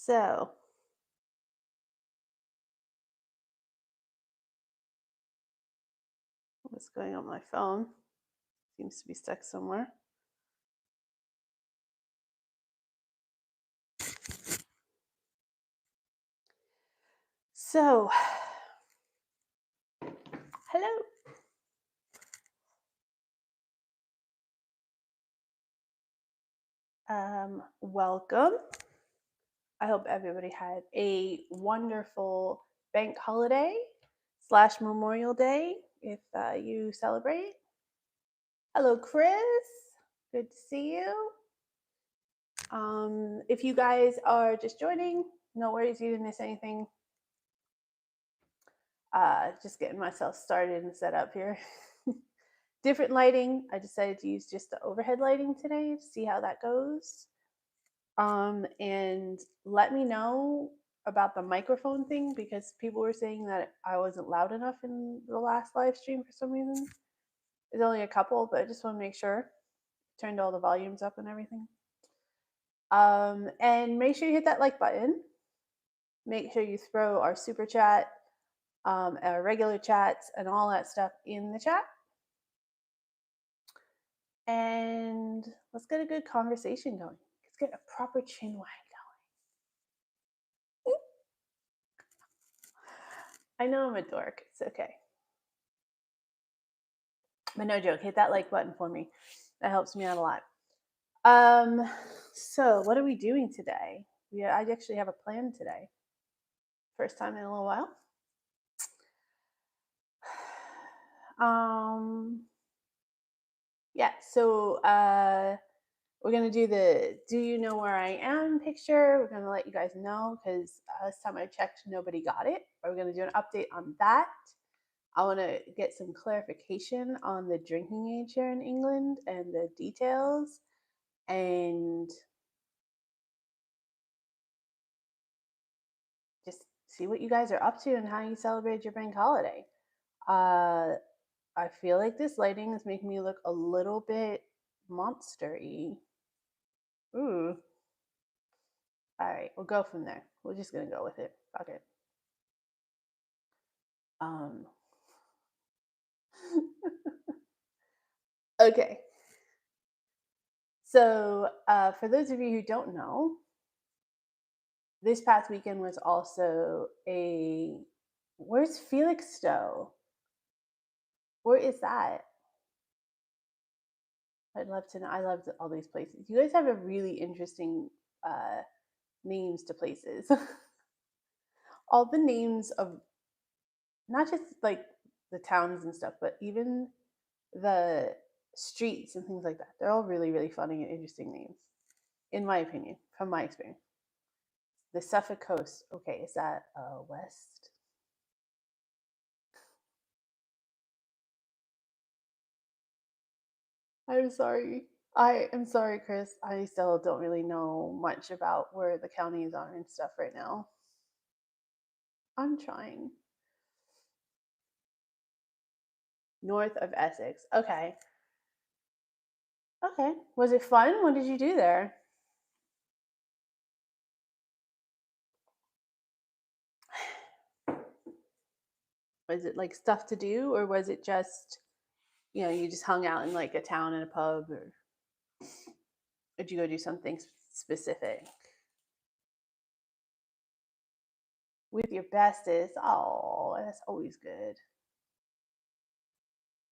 So, what's going on my phone? Seems to be stuck somewhere. So, hello. Welcome. I hope everybody had a wonderful bank holiday / Memorial Day if you celebrate. Hello, Chris. Good to see you. If you guys are just joining, no worries, you didn't miss anything. Just getting myself started and set up here. Different lighting. I decided to use just the overhead lighting today to see how that goes. And let me know about the microphone thing because people were saying that I wasn't loud enough in the last live stream for some reason. There's only a couple, but I just want to make sure. Turned all the volumes up and everything. And make sure you hit that like button. Make sure you throw our super chat, our regular chats, and all that stuff in the chat. And let's get a good conversation going. Let's get a proper chin wag going. I know I'm a dork. It's okay. But no joke, hit that like button for me. That helps me out a lot. So what are we doing today? I actually have a plan today. First time in a little while. Yeah, so we're gonna do the "Do you know where I am?" picture. We're gonna let you guys know because last time I checked, nobody got it. We're gonna do an update on that. I want to get some clarification on the drinking age here in England and the details, and just see what you guys are up to and how you celebrate your bank holiday. I feel like this lighting is making me look a little bit monster-y. Ooh. All right, we'll go from there. We're just gonna go with it. Fuck it. Okay. So for those of you who don't know, this past weekend was also where's Felixstowe? Where is that? I'd love to know. I love all these places. You guys have a really interesting names to places. All the names of not just like the towns and stuff, but even the streets and things like that. They're all really, really funny and interesting names, in my opinion, from my experience. The Suffolk Coast. Okay, is that west? I'm sorry. I am sorry, Chris. I still don't really know much about where the counties are and stuff right now. I'm trying. North of Essex. Okay. Okay. Was it fun? What did you do there? Was it like stuff to do, or was it just, you just hung out in like a town and a pub, or did you go do something specific? With your bestest. Oh, that's always good.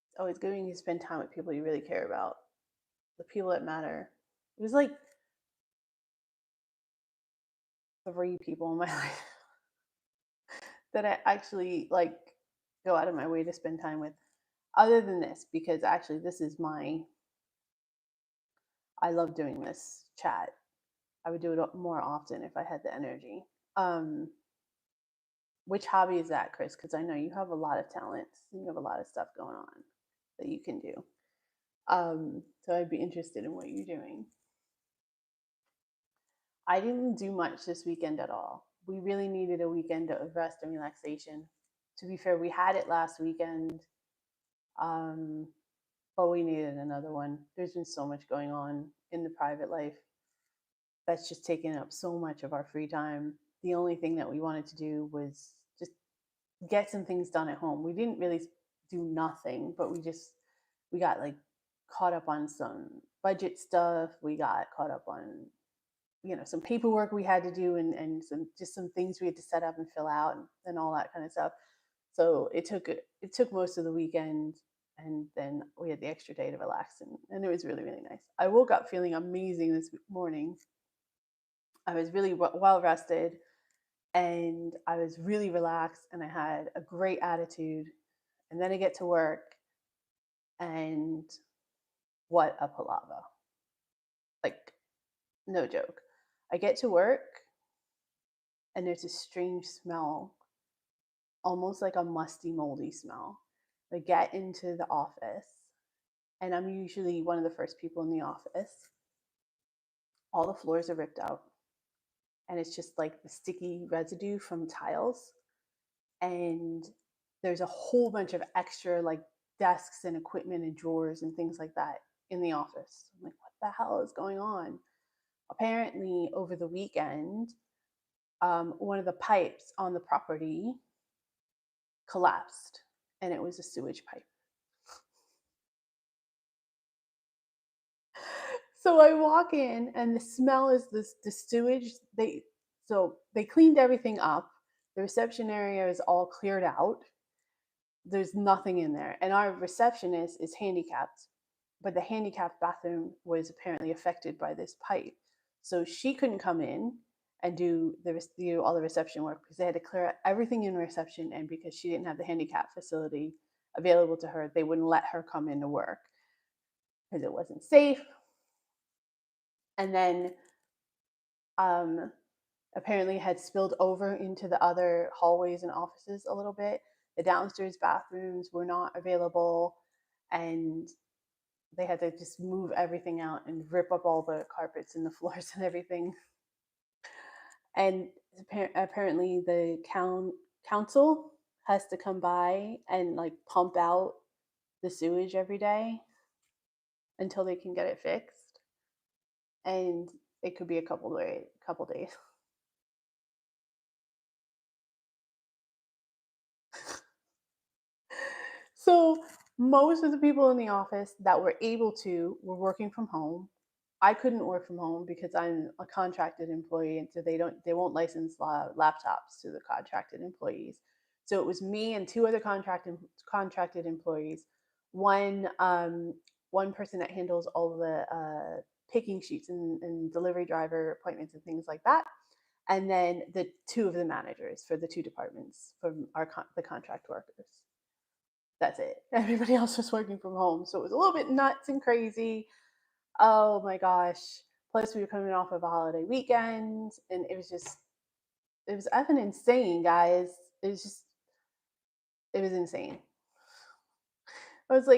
It's always good when you spend time with people you really care about, the people that matter. It was like 3 people in my life that I actually like go out of my way to spend time with, other than this, because actually this is I love doing this chat. I would do it more often if I had the energy. Which hobby is that, Chris? Because I know you have a lot of talents and you have a lot of stuff going on that you can do. So I'd be interested in what you're doing. I didn't do much this weekend at all. We really needed a weekend of rest and relaxation. To be fair, we had it last weekend, but we needed another one. There's been so much going on in the private life that's just taken up so much of our free time. The only thing that we wanted to do was just get some things done at home. We didn't really do nothing, but we got like caught up on some budget stuff. We got caught up on some paperwork we had to do, and some things we had to set up and fill out, and all that kind of stuff. So it took most of the weekend, and then we had the extra day to relax, and it was really, really nice. I woke up feeling amazing this morning. I was really well rested, and I was really relaxed, and I had a great attitude. And then I get to work, and what a palaver. Like, no joke. I get to work, and there's a strange smell, almost like a musty, moldy smell. I get into the office, and I'm usually one of the first people in the office. All the floors are ripped out, and it's just like the sticky residue from tiles. And there's a whole bunch of extra like desks and equipment and drawers and things like that in the office. I'm like, what the hell is going on? Apparently, over the weekend, one of the pipes on the property collapsed, and it was a sewage pipe. So I walk in, and the smell is the sewage. They cleaned everything up. The reception area is all cleared out. There's nothing in there, and our receptionist is handicapped, but the handicapped bathroom was apparently affected by this pipe, so she couldn't come in and do all the reception work because they had to clear out everything in reception, and because she didn't have the handicap facility available to her, they wouldn't let her come into work because it wasn't safe. And then um, apparently had spilled over into the other hallways and offices a little bit. The downstairs bathrooms were not available, and they had to just move everything out and rip up all the carpets and the floors and everything. And apparently, the council has to come by and like pump out the sewage every day until they can get it fixed, and it could be a couple days. So most of the people in the office that were able to were working from home. I couldn't work from home because I'm a contracted employee, and so they won't license laptops to the contracted employees. So it was me and two other contracted employees. One person that handles all the picking sheets and delivery driver appointments and things like that, and then the two of the managers for the two departments from the contract workers. That's it. Everybody else was working from home. So it was a little bit nuts and crazy. Oh my gosh. Plus, we were coming off of a holiday weekend, and it was effing insane, guys. It was insane. I was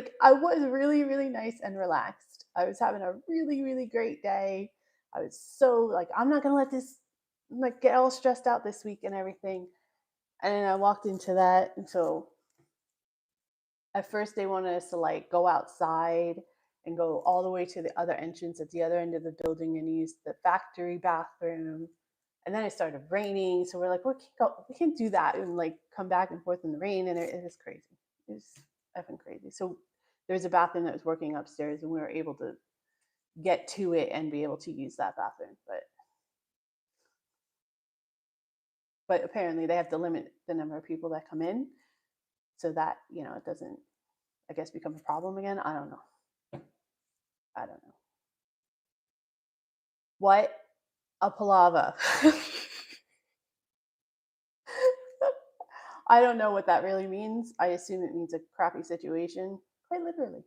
really, really nice and relaxed. I was having a really, really great day. I was so like, I'm not going to let this like get all stressed out this week and everything. And then I walked into that. And so at first they wanted us to like go outside and go all the way to the other entrance at the other end of the building and use the factory bathroom. And then it started raining, so we're like, we can't do that and like come back and forth in the rain, and it was crazy. It was effing crazy. So there's a bathroom that was working upstairs, and we were able to get to it and be able to use that bathroom. But apparently they have to limit the number of people that come in, so that it doesn't, I guess, become a problem again. I don't know. What a palava. I don't know what that really means. I assume it means a crappy situation, quite literally.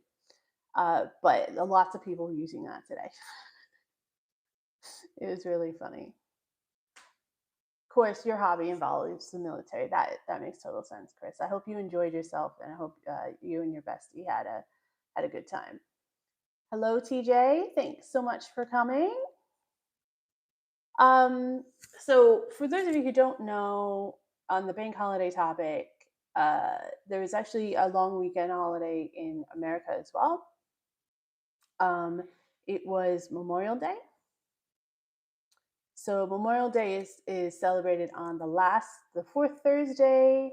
But lots of people using that today. It was really funny. Of course, your hobby involves the military. That makes total sense, Chris. I hope you enjoyed yourself, and I hope you and your bestie had a good time. Hello, TJ. Thanks so much for coming. So for those of you who don't know, on the bank holiday topic, there was actually a long weekend holiday in America as well. It was Memorial Day. So Memorial Day is celebrated on the fourth Thursday,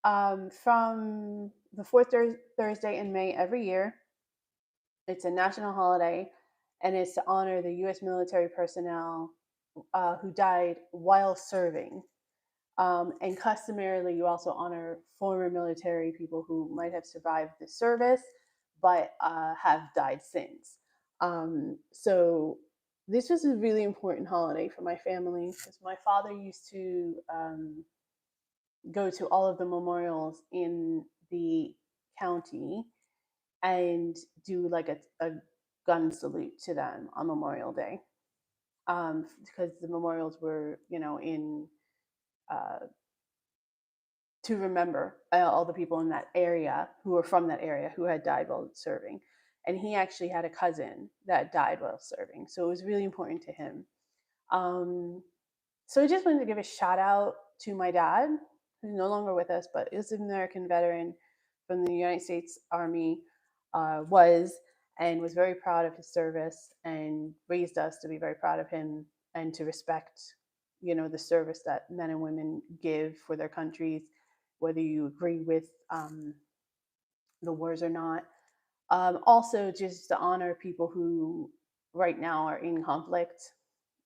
from the Thursday in May every year. It's a national holiday, and it's to honor the U.S. military personnel who died while serving. And customarily, you also honor former military people who might have survived the service but have died since. So this was a really important holiday for my family because my father used to go to all of the memorials in the county and do like a gun salute to them on Memorial Day, because the memorials were, in uh, to remember all the people in that area who were from that area who had died while serving. And he actually had a cousin that died while serving. So it was really important to him. Um, so I just wanted to give a shout out to my dad, who's no longer with us, but is an American veteran from the United States Army, was and was very proud of his service and raised us to be very proud of him and to respect, the service that men and women give for their countries, whether you agree with the wars or not. Also, just to honor people who right now are in conflict.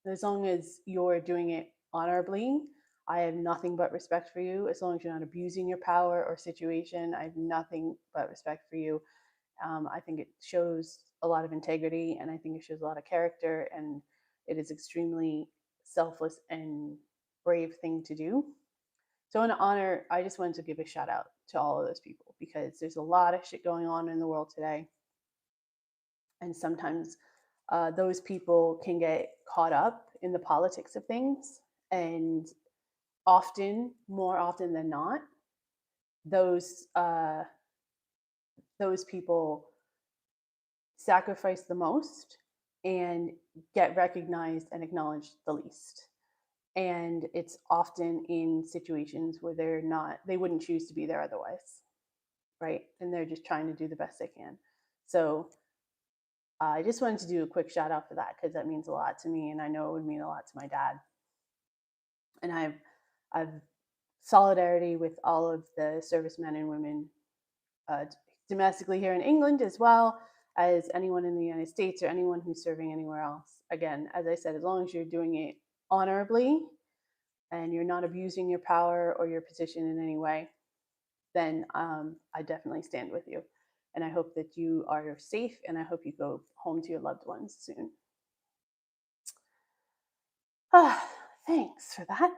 As long as you're doing it honorably, I have nothing but respect for you. As long as you're not abusing your power or situation, I have nothing but respect for you. I think it shows a lot of integrity, and I think it shows a lot of character, and it is extremely selfless and brave thing to do. So in honor, I just wanted to give a shout out to all of those people because there's a lot of shit going on in the world today, and sometimes those people can get caught up in the politics of things, and more often than not, those uh, those people sacrifice the most and get recognized and acknowledged the least. And it's often in situations where they wouldn't choose to be there otherwise, right? And they're just trying to do the best they can. So I just wanted to do a quick shout out for that because that means a lot to me, and I know it would mean a lot to my dad. And I've solidarity with all of the servicemen and women, domestically here in England, as well as anyone in the United States or anyone who's serving anywhere else. Again, as I said, as long as you're doing it honorably and you're not abusing your power or your position in any way, then I definitely stand with you. And I hope that you are safe, and I hope you go home to your loved ones soon. Ah, thanks for that.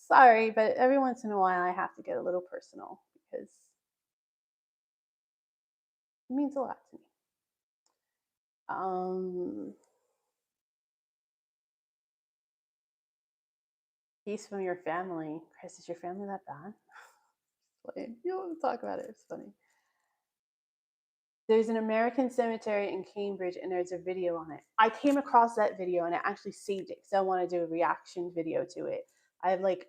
Sorry, but every once in a while I have to get a little personal because it means a lot to me. Um, Peace from your family. Chris, is your family that bad? You don't want to talk about it. It's funny. There's an American cemetery in Cambridge, and there's a video on it. I came across that video and I actually saved it because I want to do a reaction video to it. I have like,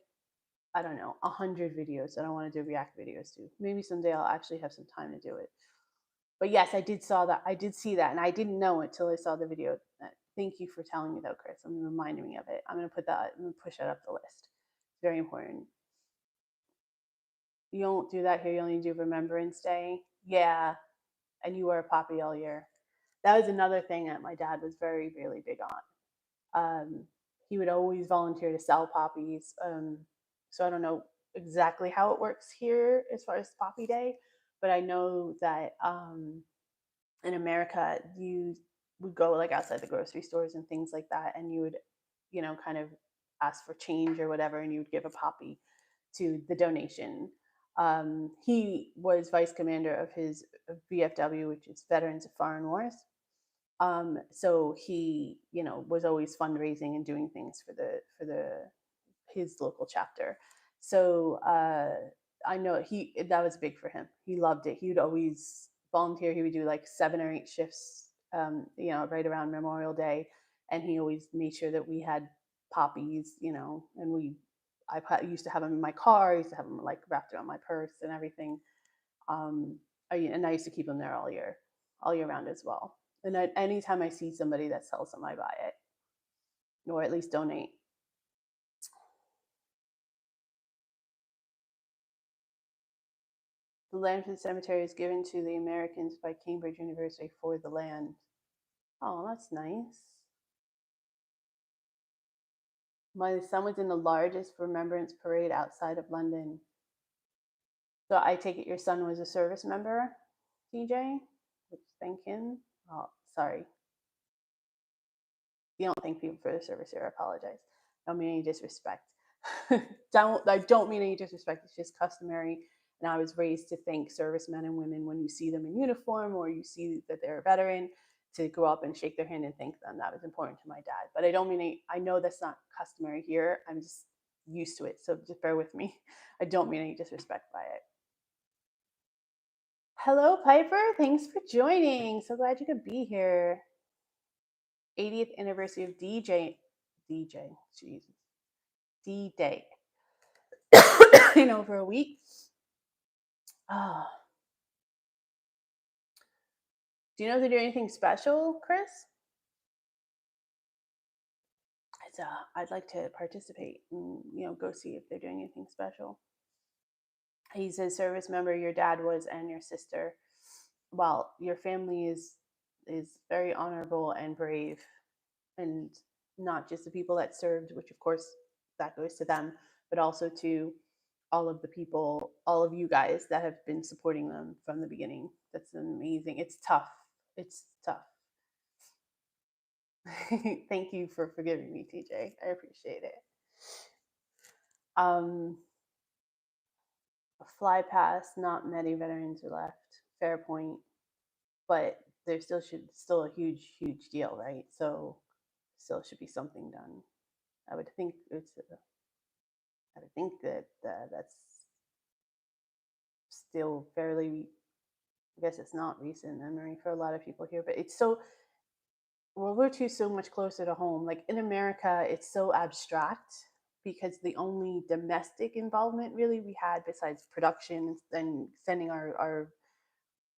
I don't know, 100 videos that I want to do react videos to. Maybe someday I'll actually have some time to do it. But yes, I did saw that. I did see that, and I didn't know it till I saw the video. Thank you for telling me though, Chris. I'm reminding me of it. I'm gonna push that up the list. It's very important. You don't do that here. You only do Remembrance Day. Yeah, and you wear a poppy all year. That was another thing that my dad was very, really big on. He would always volunteer to sell poppies. So I don't know exactly how it works here as far as Poppy Day, but I know that in America you would go like outside the grocery stores and things like that, and you would, kind of ask for change or whatever, and you would give a poppy to the donation. He was vice commander of his VFW, which is Veterans of Foreign Wars. So he, was always fundraising and doing things for the his local chapter. So I know that was big for him. He loved it. He would always volunteer. He would do like 7 or 8 shifts, right around Memorial Day, and he always made sure that we had poppies, and I used to have them in my car. I used to have them like wrapped around my purse and everything. And I used to keep them there all year round as well. And anytime I see somebody that sells them, I buy it. or at least donate. The land for the cemetery is given to the Americans by Cambridge University for the land. Oh, that's nice. My son was in the largest Remembrance parade outside of London. So I take it your son was a service member, DJ? Which thank him. Oh, sorry. You don't thank people for their service here. I apologize. I don't mean any disrespect. I don't mean any disrespect. It's just customary. And I was raised to thank servicemen and women when you see them in uniform or you see that they're a veteran, to go up and shake their hand and thank them. That was important to my dad. But I don't mean I know that's not customary here. I'm just used to it. So just bear with me. I don't mean any disrespect by it. Hello, Piper. Thanks for joining. So glad you could be here. 80th anniversary of Jesus, D-Day. In over a week. Oh. Do you know if they're doing anything special, Chris? I'd like to participate and go see if they're doing anything special. He says, service member your dad was and your sister. Well, your family is very honorable and brave, and not just the people that served, which of course that goes to them, but also to all of the people, all of you guys that have been supporting them from the beginning. That's amazing. It's tough. It's tough. Thank you for forgiving me, TJ. I appreciate it. A fly past, not many veterans are left. Fair point. But there still a huge deal, right? So still should be something done. I would think that that's still fairly, I guess it's not recent memory for a lot of people here, but it's so, World War II is so much closer to home. Like in America, it's so abstract because the only domestic involvement really we had besides production and sending our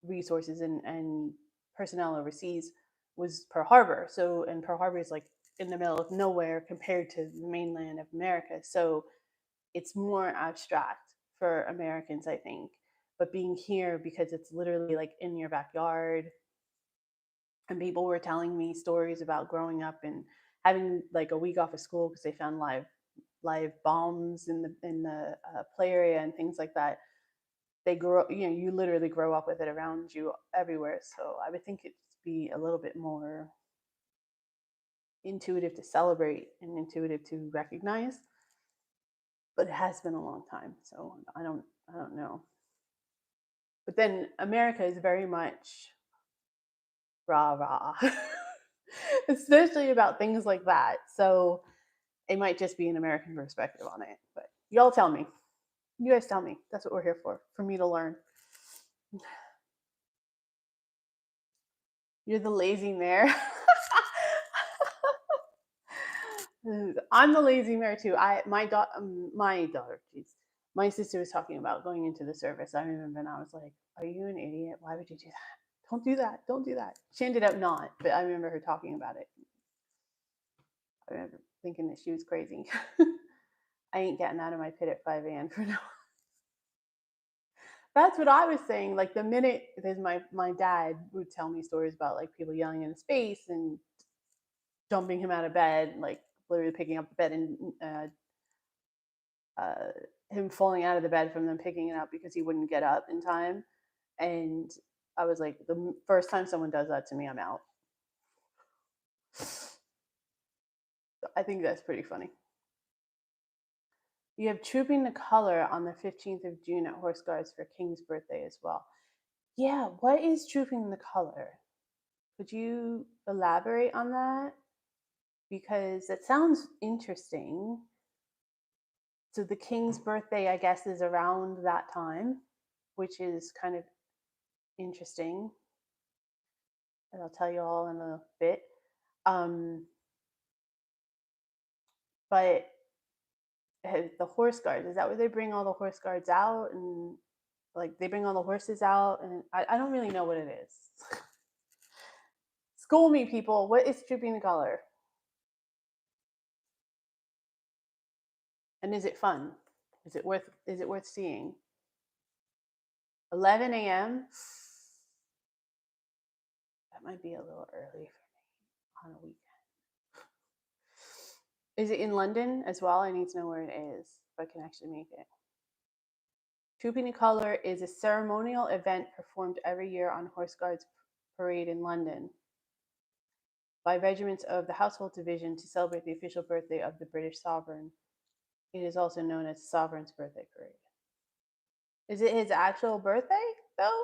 resources and personnel overseas was Pearl Harbor. So, and Pearl Harbor is like in the middle of nowhere compared to the mainland of America. So it's more abstract for Americans, I think. But being here, because it's literally like in your backyard, and people were telling me stories about growing up and having like a week off of school because they found live bombs in the play area and things like that. They grow, you literally grow up with it around you everywhere. So I would think it'd be a little bit more intuitive to celebrate and intuitive to recognize. But it has been a long time, so I don't know. But then America is very much rah rah, especially about things like that. So it might just be an American perspective on it. But y'all tell me. You guys tell me. That's what we're here for me to learn. You're the lazy mare. I'm the lazy mare too. My daughter, jeez, my sister was talking about going into the service. I remember, and I was like, "Are you an idiot? Why would you do that? Don't do that. Don't do that." She ended up not, but I remember her talking about it. I remember thinking that she was crazy. I ain't getting out of my pit at 5 a.m. for now. That's what I was saying. Like the minute, because my dad would tell me stories about like people yelling in his face and dumping him out of bed, like literally picking up the bed and him falling out of the bed from them picking it up because he wouldn't get up in time. And I was like, the first time someone does that to me, I'm out. I think that's pretty funny. You have Trooping the Color on the 15th of June at Horse Guards for King's birthday as well. Yeah, what is Trooping the Color? Could you elaborate on that? Because it sounds interesting. So the King's birthday, I guess, is around that time, which is kind of interesting. And I'll tell you all in a bit. But the horse guards, is that where they bring all the horse guards out? And like they bring all the horses out? And I don't really know what it is. School me, people. What is Trooping the Color? And is it fun? Is it worth seeing? 11 a.m. That might be a little early for me on a weekend. Is it in London as well? I need to know where it is if I can actually make it. Trooping the Colour is a ceremonial event performed every year on Horse Guards Parade in London by regiments of the Household Division to celebrate the official birthday of the British sovereign. It is also known as the Sovereign's Birthday Parade. Is it his actual birthday, though?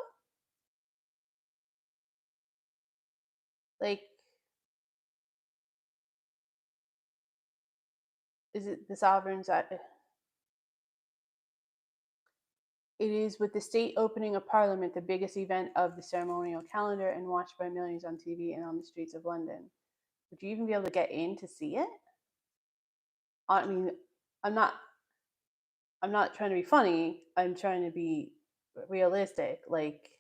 Like, is it the sovereign's? It is, with the state opening of Parliament, the biggest event of the ceremonial calendar and watched by millions on TV and on the streets of London. Would you even be able to get in to see it? I mean, I'm not trying to be funny. I'm trying to be realistic. Like,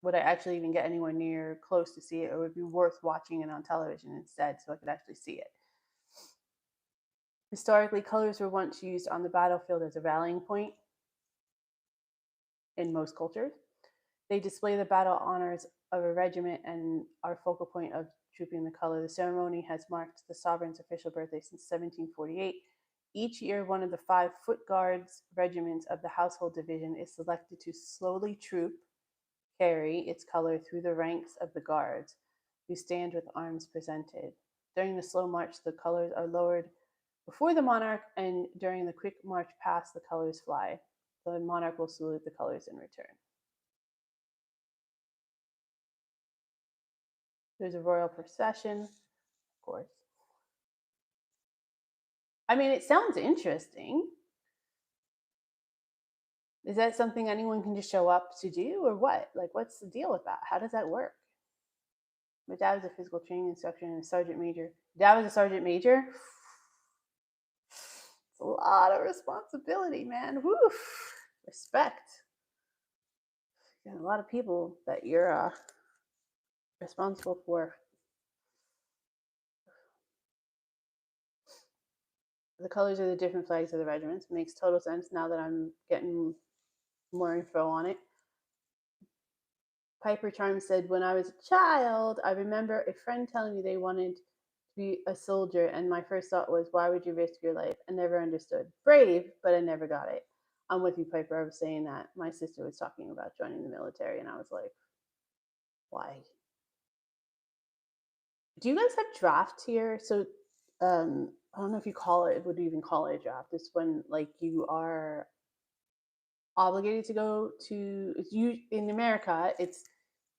would I actually even get anywhere near close to see it, or would it be worth watching it on television instead so I could actually see it? Historically, colors were once used on the battlefield as a rallying point in most cultures. They display the battle honors of a regiment and are focal point of Trooping the Colour. The ceremony has marked the sovereign's official birthday since 1748. Each year, one of the 5 Foot Guards regiments of the Household Division is selected to slowly carry its color through the ranks of the guards, who stand with arms presented. During the slow march, the colors are lowered before the monarch, and during the quick march past, the colors fly. The monarch will salute the colors in return. There's a royal procession, of course. I mean, it sounds interesting. Is that something anyone can just show up to do, or what? Like, what's the deal with that? How does that work? My dad was a physical training instructor and a sergeant major. Dad was a sergeant major? It's a lot of responsibility, man. Woo! Respect. You got a lot of people that you're responsible for. The colors are the different flags of the regiments. Makes total sense now that I'm getting more info on it. Piper Charm said, when I was a child, I remember a friend telling me they wanted to be a soldier, and my first thought was, why would you risk your life? I never understood. Brave, but I never got it. I'm with you, Piper. I was saying that. My sister was talking about joining the military, and I was like, why? Do you guys have drafts here? So I don't know if you would even call it a draft. It's when like you are obligated to go to, in America, it's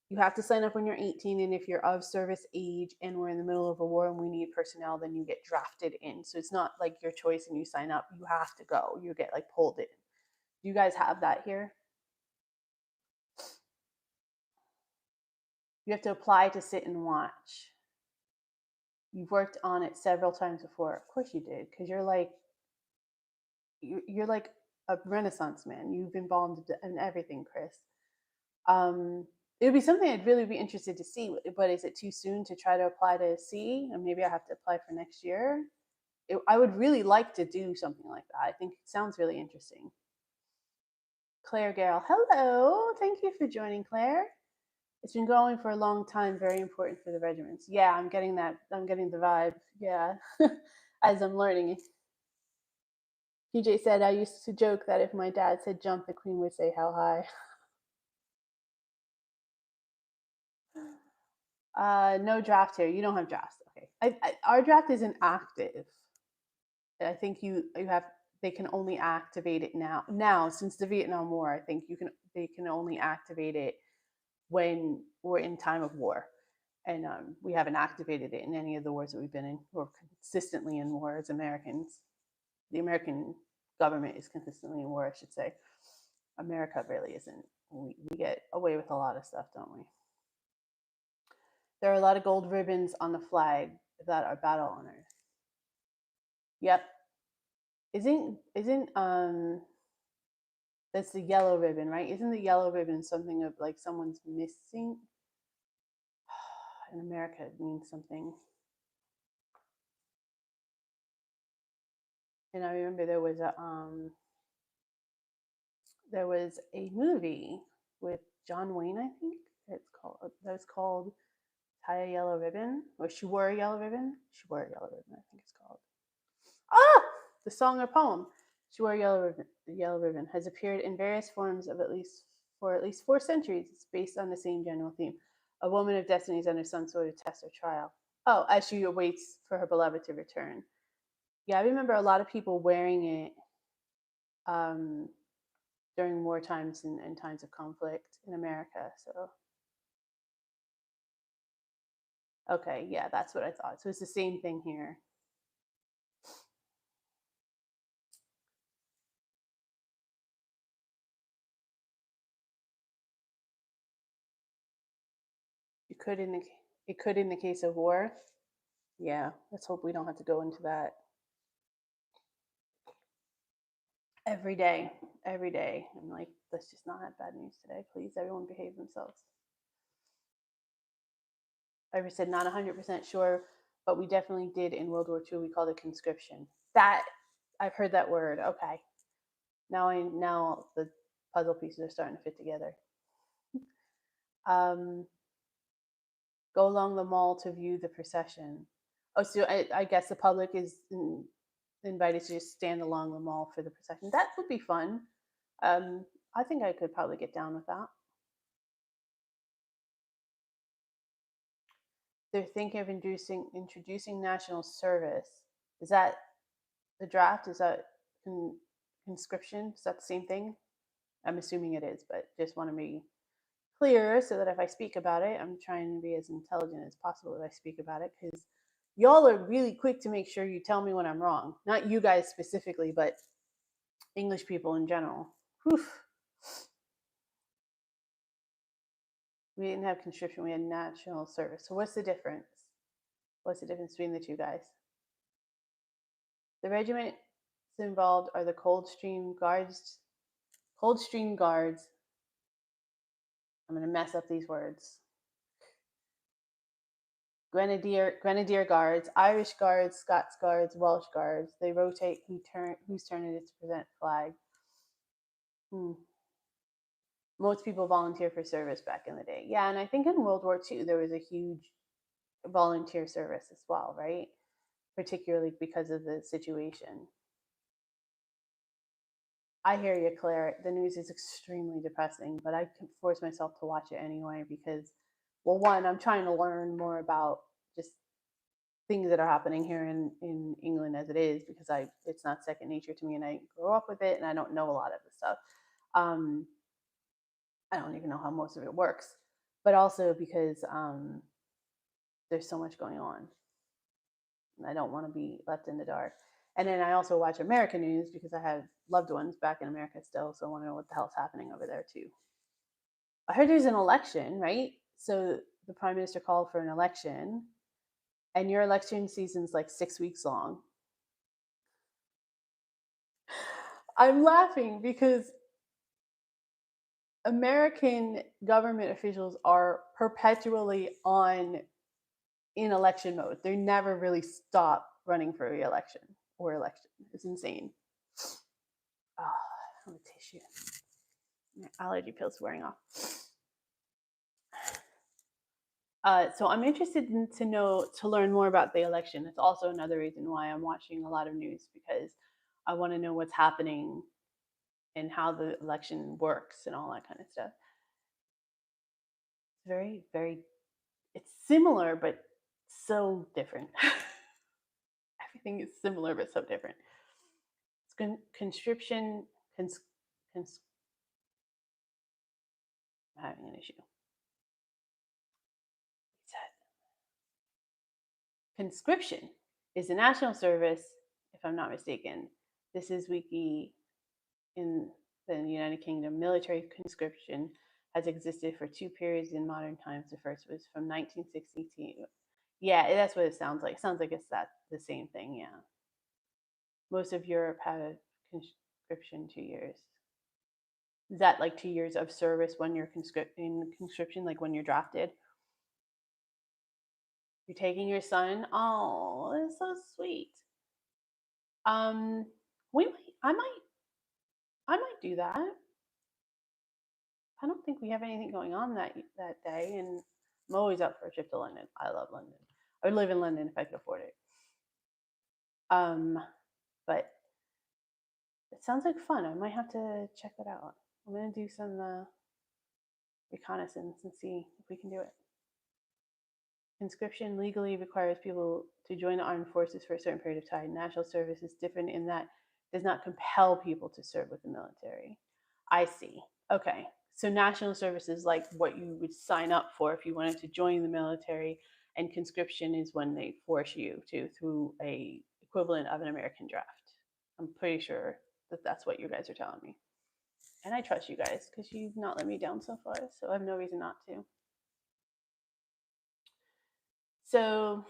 you have to sign up when you're 18, and if you're of service age and we're in the middle of a war and we need personnel, then you get drafted in. So it's not like your choice and you sign up, you have to go. You get like pulled in. Do you guys have that here? You have to apply to sit and watch. You've worked on it several times before. Of course you did, because you're like a renaissance man. You've been involved in everything, Chris. It would be something I'd really be interested to see, but is it too soon to try to apply to see? And maybe I have to apply for next year. I would really like to do something like that. I think it sounds really interesting. Claire Garrell, hello. Thank you for joining, Claire. It's been going for a long time, very important for the regiments. Yeah, I'm getting that. I'm getting the vibe. Yeah, as I'm learning. PJ said, I used to joke that if my dad said jump, the queen would say how high. No draft here. You don't have drafts. Okay. Our draft isn't active. I think they can only activate it now. Now, since the Vietnam War, I think they can only activate it when we're in time of war. And we haven't activated it in any of the wars that we've been in. We're consistently in war as Americans. The American government is consistently in war, I should say. America really isn't. We get away with a lot of stuff, don't we? There are a lot of gold ribbons on the flag that are battle honors. Yep. Isn't that's the yellow ribbon, right? Isn't the yellow ribbon something of like someone's missing? In America, it means something. And I remember there was a movie with John Wayne, I think that was called Tie a Yellow Ribbon, or She Wore a Yellow Ribbon. She Wore a Yellow Ribbon, I think it's called. Ah, the song or poem. She Wore a Yellow Ribbon. The Yellow Ribbon has appeared in various forms of at least 4 centuries. It's based on the same general theme. A woman of destiny is under some sort of test or trial. Oh, as she awaits for her beloved to return. Yeah, I remember a lot of people wearing it um, during war times and times of conflict in America. So, okay, yeah, that's what I thought. So it's the same thing here. You could in the it could in the case of war. Yeah, let's hope we don't have to go into that every day. Every day, I'm like, let's just not have bad news today, please. Everyone behave themselves. I said not 100% sure, but we definitely did in World War II. We called it conscription. That I've heard that word. Okay, now the puzzle pieces are starting to fit together. Um, go along the mall to view the procession. Oh, so I guess the public is invited to just stand along the mall for the procession. That would be fun. I think I could probably get down with that. They're thinking of introducing national service. Is that the draft? Is that conscription? Is that the same thing? I'm assuming it is, but just want to be clear so that if I speak about it, I'm trying to be as intelligent as possible as I speak about it, because y'all are really quick to make sure you tell me when I'm wrong. Not you guys specifically, but English people in general. Whew. We didn't have conscription, we had national service. So what's the difference? What's the difference between the two guys? The regiments involved are the Coldstream Guards. Coldstream Guards. I'm going to mess up these words. Grenadier Guards, Irish Guards, Scots Guards, Welsh Guards. They rotate whose turn it is to present flag. Most people volunteer for service back in the day. Yeah, and I think in World War II there was a huge volunteer service as well, right? Particularly because of the situation. I hear you, Claire. The news is extremely depressing, but I can force myself to watch it anyway because, well, one, I'm trying to learn more about just things that are happening here in England as it is, because it's not second nature to me and I grew up with it and I don't know a lot of the stuff. I don't even know how most of it works, but also because there's so much going on and I don't want to be left in the dark. And then I also watch American news because I have loved ones back in America still, so I want to know what the hell's happening over there too. I heard there's an election, right? So the prime minister called for an election, and your election season's like 6 weeks long. I'm laughing because American government officials are perpetually in election mode. They never really stop running for re-election or election. It's insane. Oh, I have a tissue. My allergy pill's wearing off. So I'm interested to learn more about the election. It's also another reason why I'm watching a lot of news, because I want to know what's happening and how the election works and all that kind of stuff. It's very, very, it's similar, but so different. Everything is similar, but so different. It's conscription, I'm having an issue. Conscription is a national service, if I'm not mistaken. This is wiki in the United Kingdom. Military conscription has existed for 2 periods in modern times. The first was from 1962. Yeah, that's what it sounds like. It sounds like it's the same thing, yeah. Most of Europe had conscription 2 years. Is that like 2 years of service when you're in conscription, like when you're drafted? You're taking your son? Oh, that's so sweet. We might, I might do that. I don't think we have anything going on that day, and I'm always up for a trip to London. I love London. I would live in London if I could afford it. Um, but it sounds like fun. I might have to check that out. I'm gonna do some reconnaissance and see if we can do it. Conscription legally requires people to join the armed forces for a certain period of time. National service is different in that it does not compel people to serve with the military. I see. Okay. So national service is like what you would sign up for if you wanted to join the military, and conscription is when they force you to through a equivalent of an American draft. I'm pretty sure that that's what you guys are telling me. And I trust you guys because you've not let me down so far, so I have no reason not to. So,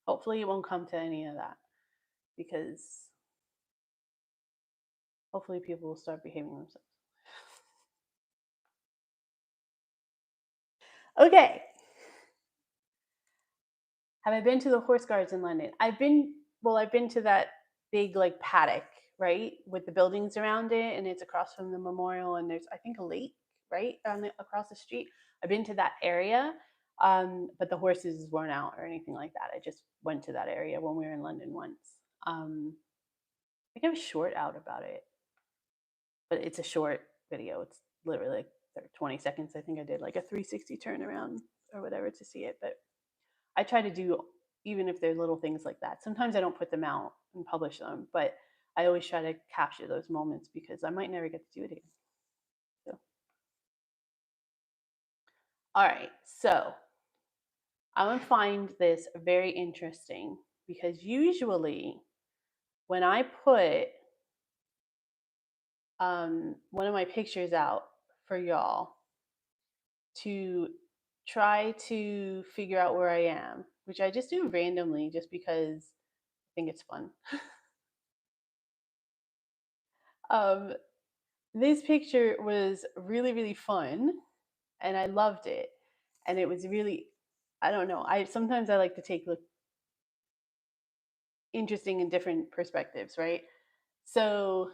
hopefully it won't come to any of that, because hopefully people will start behaving themselves. Okay. Have I been to the horse guards in London? I've been to that big like paddock, right? With the buildings around it, and it's across from the memorial, and there's, I think, a lake, right? Across the street. I've been to that area. But the horses weren't out or anything like that. I just went to that area when we were in London once. I think I was short out about it, but it's a short video. It's literally like 20 seconds. I think I did like a 360 turnaround or whatever to see it. But I try to do, even if there's little things like that. Sometimes I don't put them out and publish them, but I always try to capture those moments because I might never get to do it again. So, all right. So I'm going to find this very interesting because usually when I put one of my pictures out for y'all to try to figure out where I am, which I just do randomly just because I think it's fun. This picture was really, really fun and I loved it. And it was really, I don't know, I like to take like interesting and different perspectives, right? So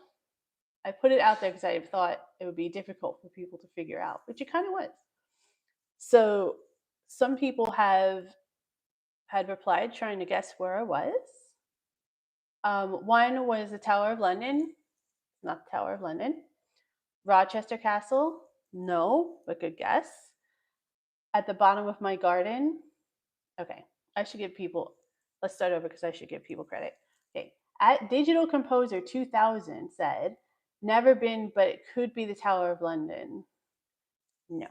I put it out there because I thought it would be difficult for people to figure out, which it kind of was. So some people had replied trying to guess where I was. One was the Tower of London, not the Tower of London. Rochester Castle, no, but good guess. At the bottom of my garden, okay, I should give people, let's start over because I should give people credit. Okay, at Digital Composer 2000 said, never been, but it could be the Tower of London. No.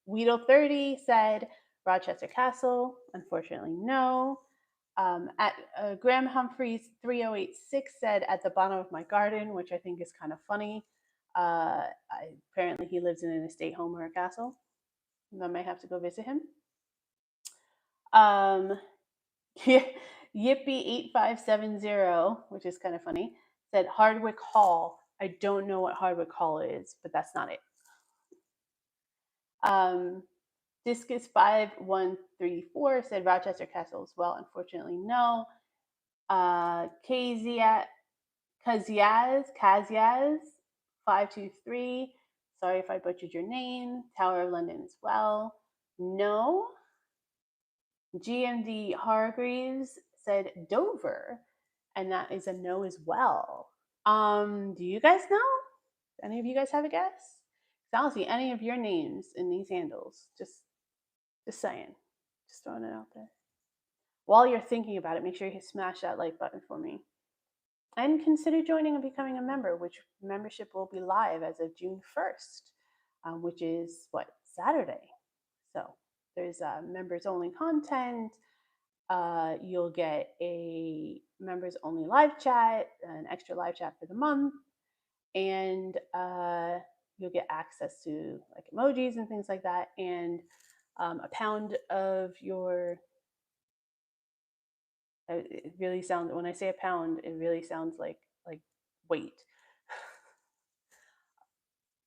Weedle 30 said Rochester Castle. Unfortunately, no. At Graham Humphreys 3086 said at the bottom of my garden, which I think is kind of funny. Apparently, he lives in an estate home or a castle. I might have to go visit him. Yippee8570, which is kind of funny, said Hardwick Hall. I don't know what Hardwick Hall is, but that's not it. Discus 5134 said Rochester Castle as well. Unfortunately, no. Kaziaz 523. Sorry if I butchered your name. Tower of London as well. No. GMD Hargreaves said Dover, and that is a no as well. Do you guys know? Any of you guys have a guess? I don't see any of your names in these handles. Just saying. Just throwing it out there. While you're thinking about it, make sure you smash that like button for me. And consider joining and becoming a member, which membership will be live as of June 1st, which is what, Saturday. So there's members only content. You'll get a members only live chat, an extra live chat for the month, and you'll get access to like emojis and things like that, and a pound of your, it really sounds, when I say a pound, it really sounds like weight.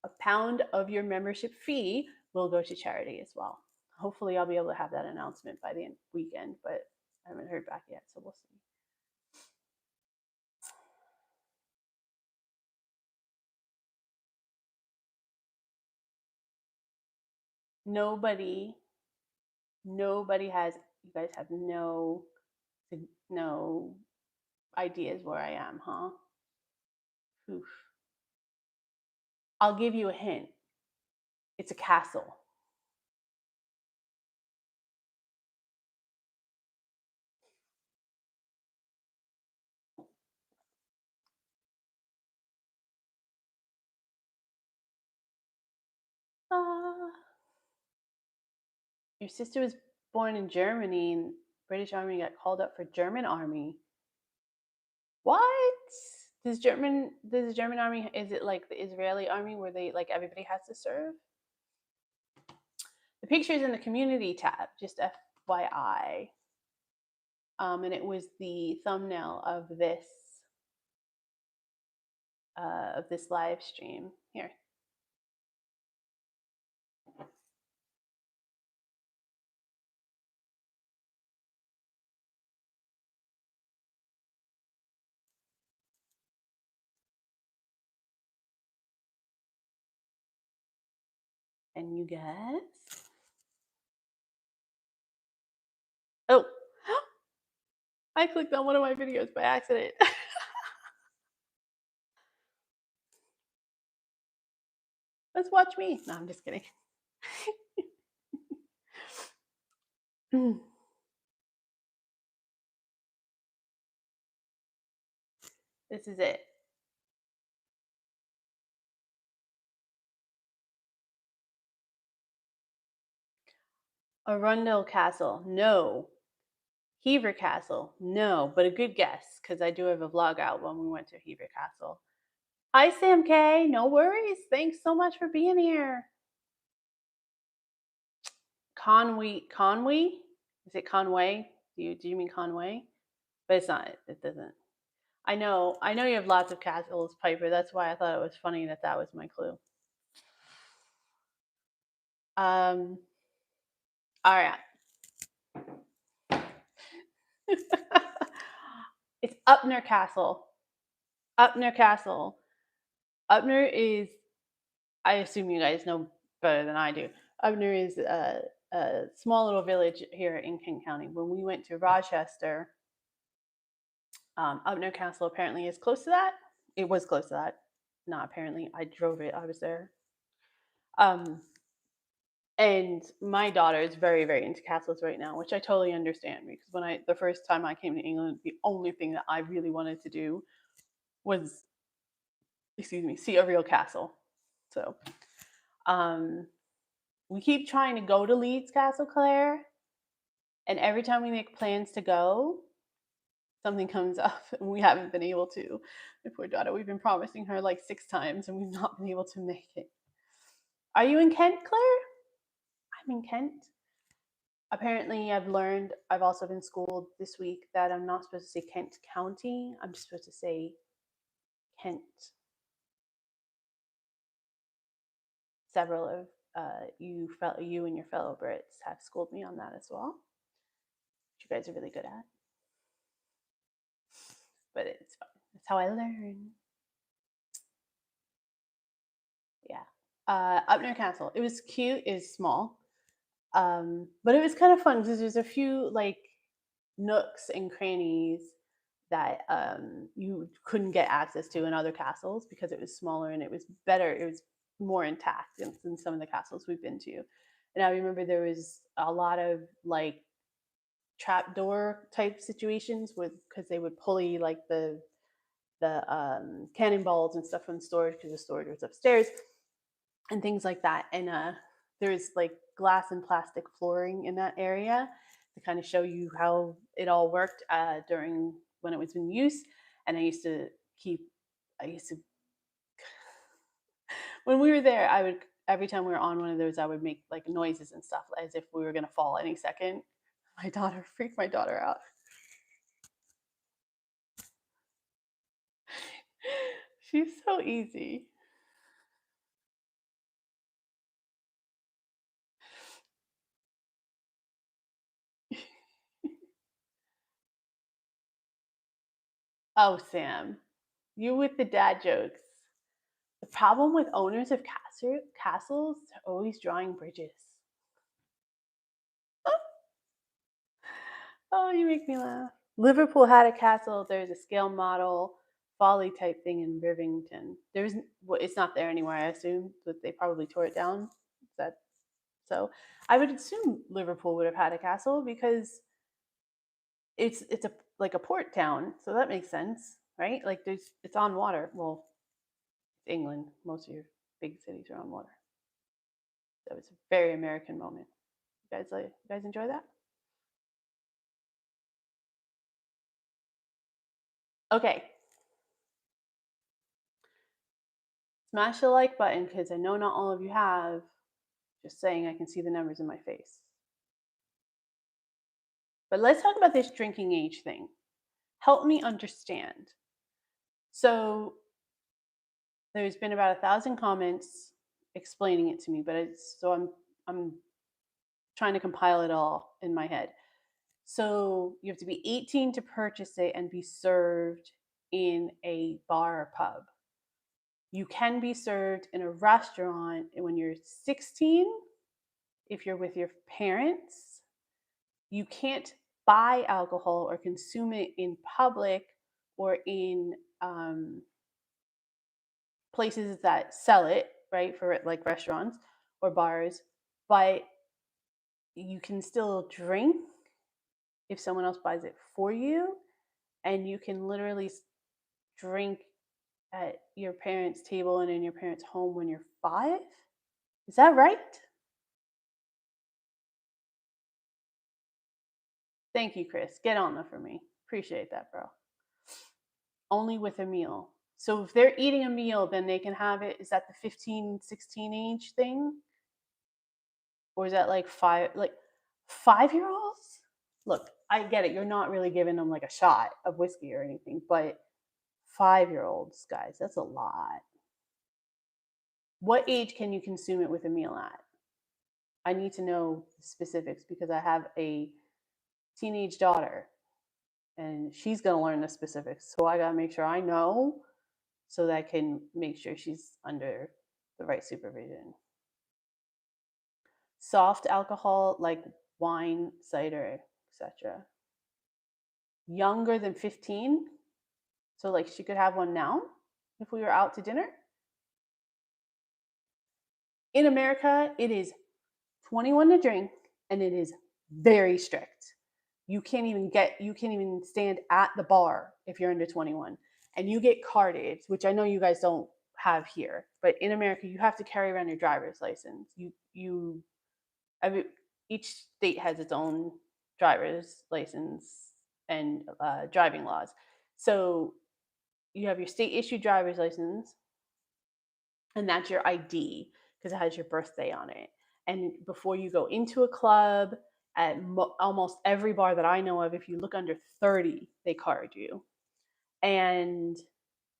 A pound of your membership fee will go to charity as well. Hopefully I'll be able to have that announcement by the weekend, but I haven't heard back yet, so we'll see. Nobody has, you guys have no ideas where I am, huh? Oof. I'll give you a hint. It's a castle. Uh, your sister was born in Germany, and British Army got called up for German Army. What? Does the German Army, is it like the Israeli Army where they like everybody has to serve? The picture's in the community tab, just FYI. And it was the thumbnail of this live stream here. And you guess? Oh, I clicked on one of my videos by accident. Let's watch me. No, I'm just kidding. This is it. Arundel Castle. No. Hever Castle. No, but a good guess because I do have a vlog out when we went to Hever Castle. Hi, Sam K. No worries. Thanks so much for being here. Conway. Is it Conway? Do you mean Conway? But it's not. It doesn't. I know you have lots of castles, Piper. That's why I thought it was funny that was my clue. All right. It's Upner Castle. Upner Castle. Upner is, I assume you guys know better than I do. Upner is a small little village here in Kent County. When we went to Rochester, Upner Castle apparently is close to that. It was close to that. Not apparently. I drove it. I was there. And my daughter is very, very into castles right now, which I totally understand because the first time I came to England, the only thing that I really wanted to do was, see a real castle. So, we keep trying to go to Leeds Castle, Claire, and every time we make plans to go, something comes up and we haven't been able to. My poor daughter, we've been promising her like 6 times and we've not been able to make it. Are you in Kent, Claire? I'm in Kent. Apparently, I've also been schooled this week that I'm not supposed to say Kent County. I'm just supposed to say Kent. Several of you and your fellow Brits have schooled me on that as well, which you guys are really good at. But it's fun. That's how I learn. Yeah. Upner Castle. It was cute. It's small. But it was kind of fun because there's a few like nooks and crannies that you couldn't get access to in other castles because it was smaller and it was better. It was more intact than some of the castles we've been to. And I remember there was a lot of like trapdoor type situations because they would pulley like the cannonballs and stuff from storage because the storage was upstairs and things like that. And there's like glass and plastic flooring in that area to kind of show you how it all worked during when it was in use. And I used to when we were there, I would, every time we were on one of those, I would make like noises and stuff as if we were going to fall any second. My daughter freaked my daughter out. She's so easy. Oh, Sam, you with the dad jokes. The problem with owners of castles, they're always drawing bridges. Oh, you make me laugh. Liverpool had a castle. There's a scale model folly type thing in Rivington. Well, it's not there anymore, I assume, but they probably tore it down. Is that so? I would assume Liverpool would have had a castle because it's a like a port town, so that makes sense, right? Like it's on water. Well, England, most of your big cities are on water. That was a very American moment. You guys enjoy that? Okay. Smash the like button because I know not all of you have. Just saying, I can see the numbers in my face. But let's talk about this drinking age thing. Help me understand. So there's been about 1,000 comments explaining it to me, but I'm trying to compile it all in my head. So you have to be 18 to purchase it and be served in a bar or pub. You can be served in a restaurant when you're 16 if you're with your parents. You can't buy alcohol or consume it in public or in places that sell it, right? For like restaurants or bars, but you can still drink if someone else buys it for you. And you can literally drink at your parents' table and in your parents' home when you're 5. Is that right? Thank you, Chris. Get on that for me. Appreciate that, bro. Only with a meal. So if they're eating a meal, then they can have it. Is that the 15, 16 age thing? Or is that like 5-year-olds? Look, I get it. You're not really giving them like a shot of whiskey or anything, but 5-year-olds, guys, that's a lot. What age can you consume it with a meal at? I need to know specifics because I have a teenage daughter and she's going to learn the specifics. So I got to make sure I know so that I can make sure she's under the right supervision. Soft alcohol like wine, cider, etc. Younger than 15. So like she could have one now if we were out to dinner. In America, it is 21 to drink and it is very strict. You can't even stand at the bar if you're under 21. And you get carded, which I know you guys don't have here, but in America you have to carry around your driver's license. Each state has its own driver's license and driving laws. So you have your state issued driver's license, and that's your ID because it has your birthday on it. And before you go into a club, at almost every bar that I know of, if you look under 30, they card you. And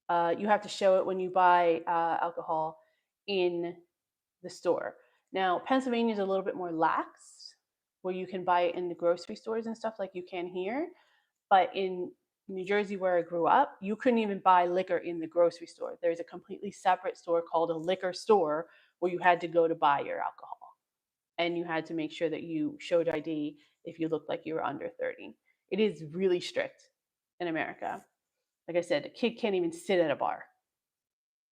you have to show it when you buy alcohol in the store. Now, Pennsylvania is a little bit more lax, where you can buy it in the grocery stores and stuff like you can here. But in New Jersey, where I grew up, you couldn't even buy liquor in the grocery store. There's a completely separate store called a liquor store where you had to go to buy your alcohol. And you had to make sure that you showed ID if you looked like you were under 30. It is really strict in America. Like I said, a kid can't even sit at a bar.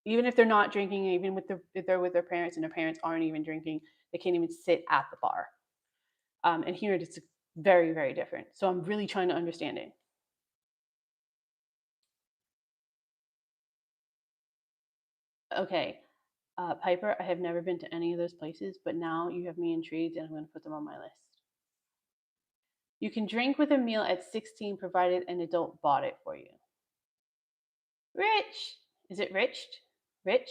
Even if they're not drinking, even if they're with their parents and their parents aren't even drinking, they can't even sit at the bar. And here it's very, very different. So I'm really trying to understand it. Okay, Piper, I have never been to any of those places, but now you have me intrigued and I'm going to put them on my list. You can drink with a meal at 16 provided an adult bought it for you. Rich! Is it Rich? Rich?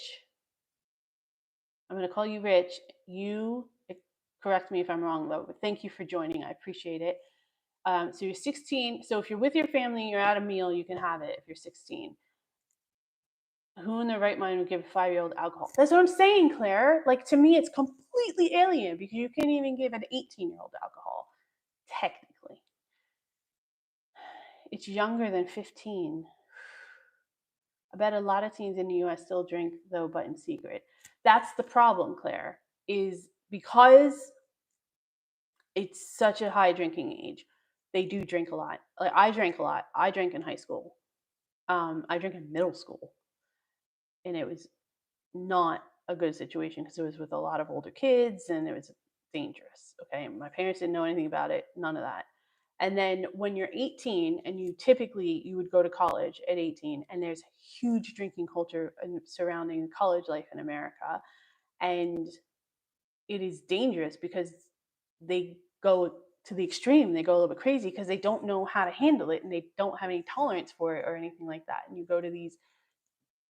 I'm going to call you Rich. You correct me if I'm wrong, though, but thank you for joining. I appreciate it. So you're 16. So if you're with your family, you're at a meal, you can have it if you're 16. Who in their right mind would give a 5-year-old alcohol? That's what I'm saying, Claire. Like, to me, it's completely alien because you can't even give an 18-year-old alcohol, technically. It's younger than 15. I bet a lot of teens in the US still drink though, but in secret. That's the problem, Claire, is because it's such a high drinking age. They do drink a lot. Like I drank a lot. I drank in high school. I drank in middle school, and it was not a good situation because it was with a lot of older kids and it was dangerous. Okay, my parents didn't know anything about it. None of that. And then when you're 18 and you would go to college at 18 and there's huge drinking culture surrounding college life in America, and it is dangerous because they go to the extreme. They go a little bit crazy because they don't know how to handle it and they don't have any tolerance for it or anything like that. And you go to these,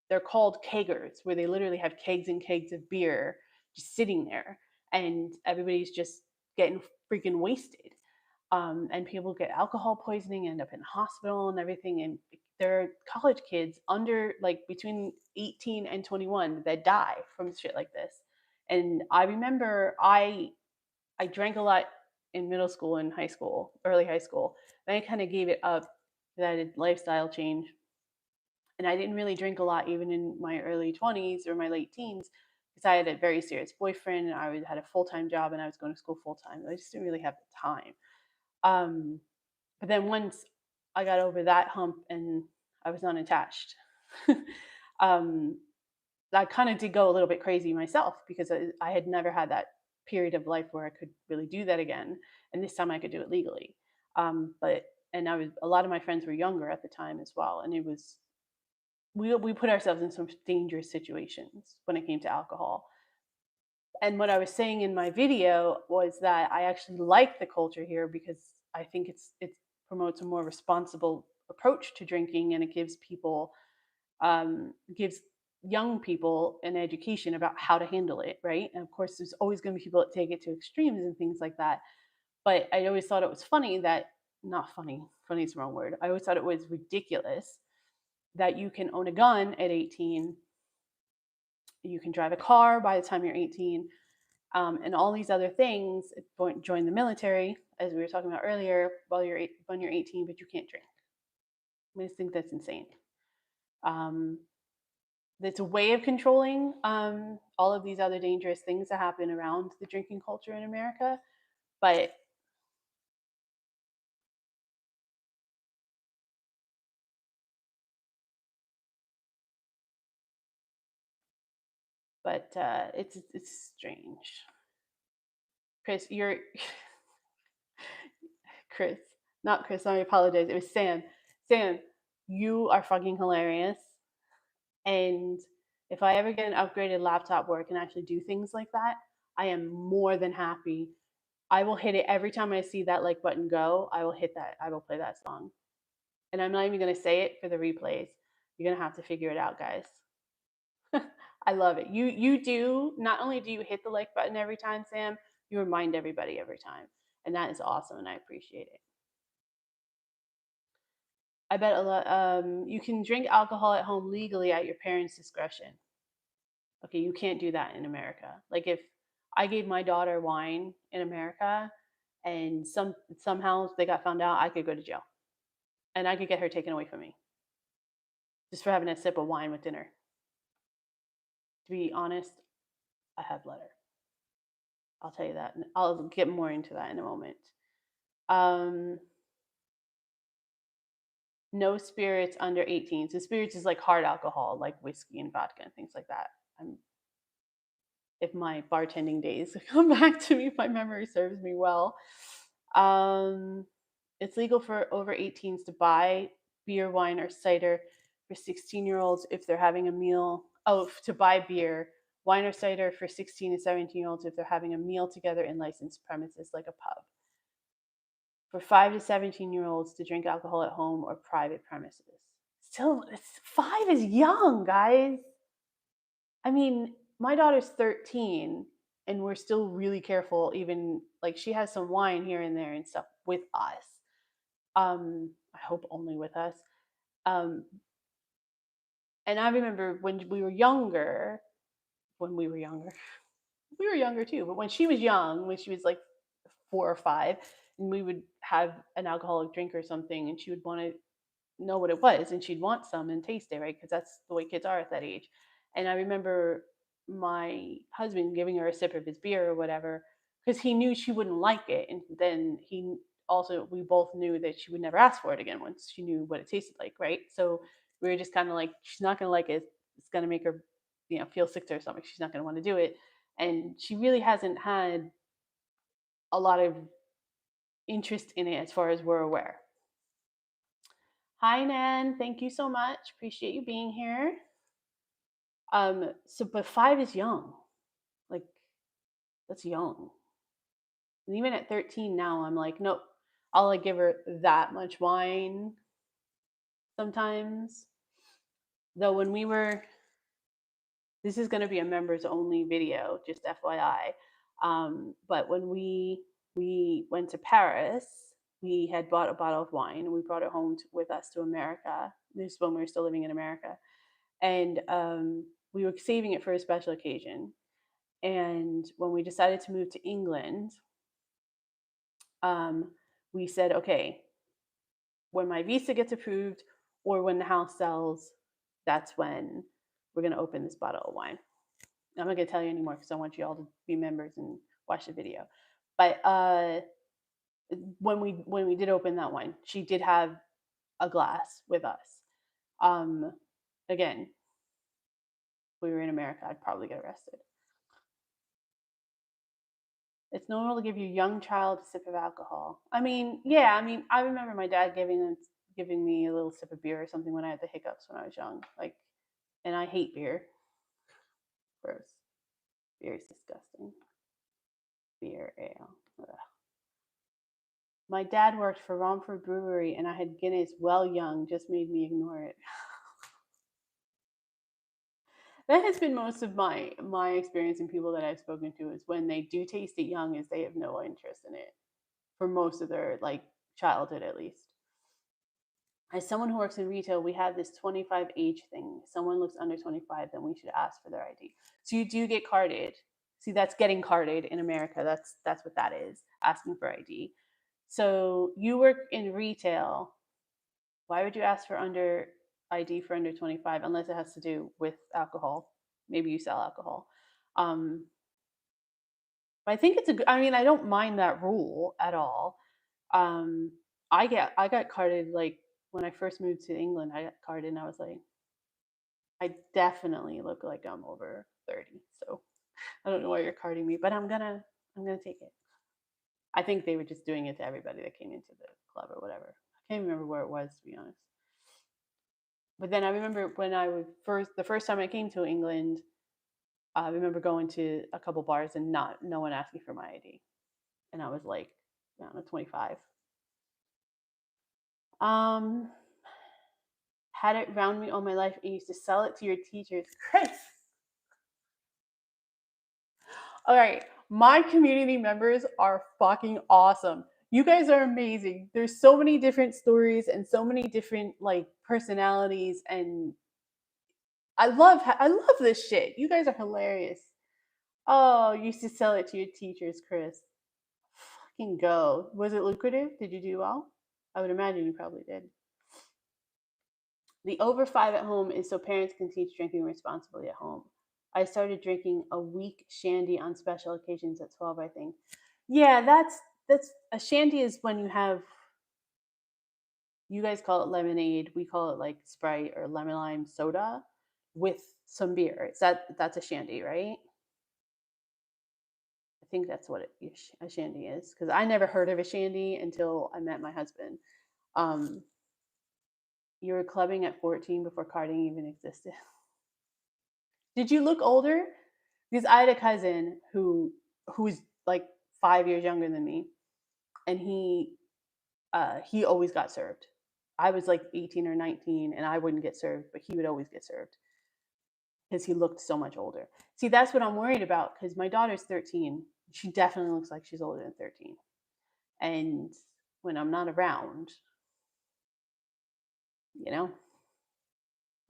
they're called keggers, where they literally have kegs and kegs of beer just sitting there, and everybody's just getting freaking wasted. And people get alcohol poisoning, end up in hospital and everything. And there are college kids under like between 18 and 21 that die from shit like this. And I remember I drank a lot in middle school and high school, early high school. Then I kind of gave it up. That I lifestyle change, and I didn't really drink a lot even in my early 20s or my late teens because I had a very serious boyfriend and had a full-time job and I was going to school full-time. I just didn't really have the time. Um, but then once I got over that hump and I was unattached, um, I kind of did go a little bit crazy myself because I had never had that period of life where I could really do that again. And this time I could do it legally. But and I was a lot of my friends were younger at the time as well, and it was we put ourselves in some dangerous situations when it came to alcohol. And what I was saying in my video was that I actually like the culture here because I think it promotes a more responsible approach to drinking, and it gives people gives young people an education about how to handle it, right? And of course, there's always going to be people that take it to extremes and things like that. But I always thought it was funny that not funny, funny is the wrong word. I always thought it was ridiculous that you can own a gun at 18, you can drive a car by the time you're 18, and all these other things. Join the military, as we were talking about earlier, when you're 18, but you can't drink. I just think that's insane. Um, it's a way of controlling all of these other dangerous things that happen around the drinking culture in America, but it's strange. Chris, you're Chris, not Chris. I apologize. It was Sam. Sam, you are fucking hilarious. And if I ever get an upgraded laptop where I can actually do things like that, I am more than happy. I will hit it every time I see that like button go. I will hit that. I will play that song. And I'm not even going to say it for the replays. You're going to have to figure it out, guys. I love it. You do not only do you hit the like button every time, Sam, you remind everybody every time. And that is awesome and I appreciate it. I bet a lot you can drink alcohol at home legally at your parents' discretion. Okay, you can't do that in America. Like if I gave my daughter wine in America and somehow they got found out, I could go to jail. And I could get her taken away from me just for having a sip of wine with dinner. To be honest, I have let her. I'll tell you that. I'll get more into that in a moment. Um, no spirits under 18. So spirits is like hard alcohol, like whiskey and vodka and things like that. If my bartending days come back to me, if my memory serves me well. Um, it's legal for over 18s to buy beer, wine, or cider for 16-year-olds if they're having a meal. Oh, to buy beer, wine, or cider for 16 to 17-year-olds if they're having a meal together in licensed premises like a pub. For 5 to 17-year-olds to drink alcohol at home or private premises. Still, 5 is young, guys. I mean, my daughter's 13 and we're still really careful, even like she has some wine here and there and stuff with us. I hope only with us. Um, and I remember when we were younger, we were younger too, but when she was young, when she was like 4 or 5, and we would have an alcoholic drink or something, and she would want to know what it was, and she'd want some and taste it, right? Because that's the way kids are at that age. And I remember my husband giving her a sip of his beer or whatever, because he knew she wouldn't like it. And then he also, we both knew that she would never ask for it again once she knew what it tasted like, right? So we were just kind of like, she's not going to like it. It's going to make her, feel sick to her stomach. She's not going to want to do it. And she really hasn't had a lot of interest in it as far as we're aware. Hi, Nan. Thank you so much. Appreciate you being here. But 5 is young. Like, that's young. And even at 13 now, I'm like, nope, I'll like give her that much wine sometimes. Though when we were, this is going to be a members only video, just FYI. But when we went to Paris, we had bought a bottle of wine and we brought it home with us to America. This is when we were still living in America. And we were saving it for a special occasion. And when we decided to move to England, we said, okay, when my visa gets approved or when the house sells, that's when we're going to open this bottle of wine. I'm not going to tell you anymore because I want you all to be members and watch the video. But when we did open that wine, she did have a glass with us. Again, if we were in America, I'd probably get arrested. It's normal to give your young child a sip of alcohol. I mean, yeah, I remember my dad giving me a little sip of beer or something when I had the hiccups when I was young. Like, and I hate beer. Gross. Beer is disgusting. Beer, ale. Ugh. My dad worked for Romford Brewery and I had Guinness well young, just made me ignore it. That has been most of my experience in people that I've spoken to, is when they do taste it young is they have no interest in it for most of their like childhood at least. As someone who works in retail, we have this 25 age thing. If someone looks under 25, then we should ask for their ID. So you do get carded. See, that's getting carded in America. That's what that is, asking for ID. So you work in retail. Why would you ask for ID for under 25 unless it has to do with alcohol? Maybe you sell alcohol. But I think it's I don't mind that rule at all. I got carded like when I first moved to England. I got carded and I was like, I definitely look like I'm over 30. So I don't know why you're carding me, but I'm gonna take it. I think they were just doing it to everybody that came into the club or whatever. I can't remember where it was, to be honest. But then I remember when the first time I came to England, I remember going to a couple bars and no one asked me for my ID, and I was like, I don't know, 25. Had it around me all my life and used to sell it to your teachers. Chris. All right, my community members are fucking awesome. You guys are amazing. There's so many different stories and so many different like personalities, and I love this shit. You guys are hilarious. Oh, you used to sell it to your teachers, Chris. Fucking go. Was it lucrative? Did you do well? I would imagine you probably did. The over 5 at home is so parents can teach drinking responsibly at home. I started drinking a weak shandy on special occasions at 12, I think. Yeah, that's a shandy is when you guys call it lemonade, we call it like Sprite or lemon lime soda with some beer. That's a shandy, right? I think that's what a shandy is, because I never heard of a shandy until I met my husband. You were clubbing at 14 before carding even existed. Did you look older? Because I had a cousin who's like 5 years younger than me, and he always got served. I was like 18 or 19, and I wouldn't get served, but he would always get served because he looked so much older. See, that's what I'm worried about, because my daughter's 13. She definitely looks like she's older than 13. And when I'm not around,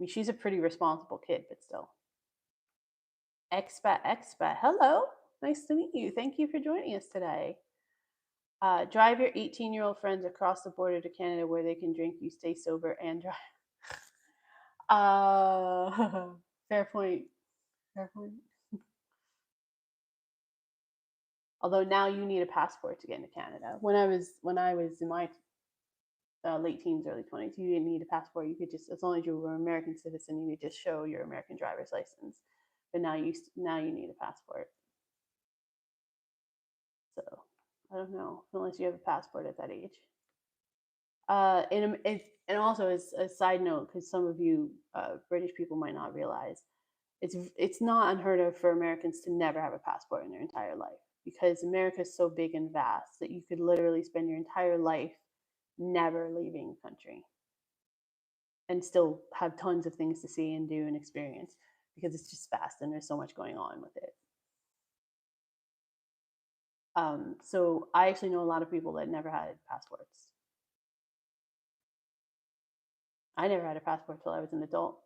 she's a pretty responsible kid, but still. Expat. Hello. Nice to meet you. Thank you for joining us today. Drive your 18-year-old friends across the border to Canada where they can drink. You stay sober and drive. Fair point. Fair point. Although now you need a passport to get into Canada. When I was in my late teens, early 20s, you didn't need a passport. You could just, as long as you were an American citizen, you could just show your American driver's license. But now you need a passport. So I don't know, unless you have a passport at that age. And also as a side note, because some of you British people might not realize, it's not unheard of for Americans to never have a passport in their entire life, because America is so big and vast that you could literally spend your entire life never leaving the country and still have tons of things to see and do and experience, because it's just vast and there's so much going on with it. So I actually know a lot of people that never had passports. I never had a passport till I was an adult.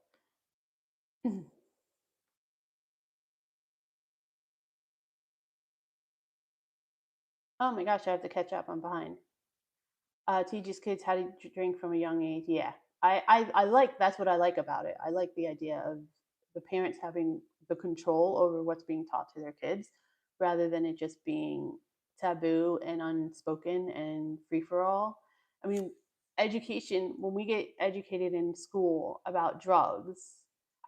Oh my gosh, I have to catch up. I'm behind. Teaches kids how to drink from a young age. Yeah, I like, that's what I like about it. I like the idea of the parents having the control over what's being taught to their kids, rather than it just being taboo and unspoken and free for all. I mean, education, when we get educated in school about drugs,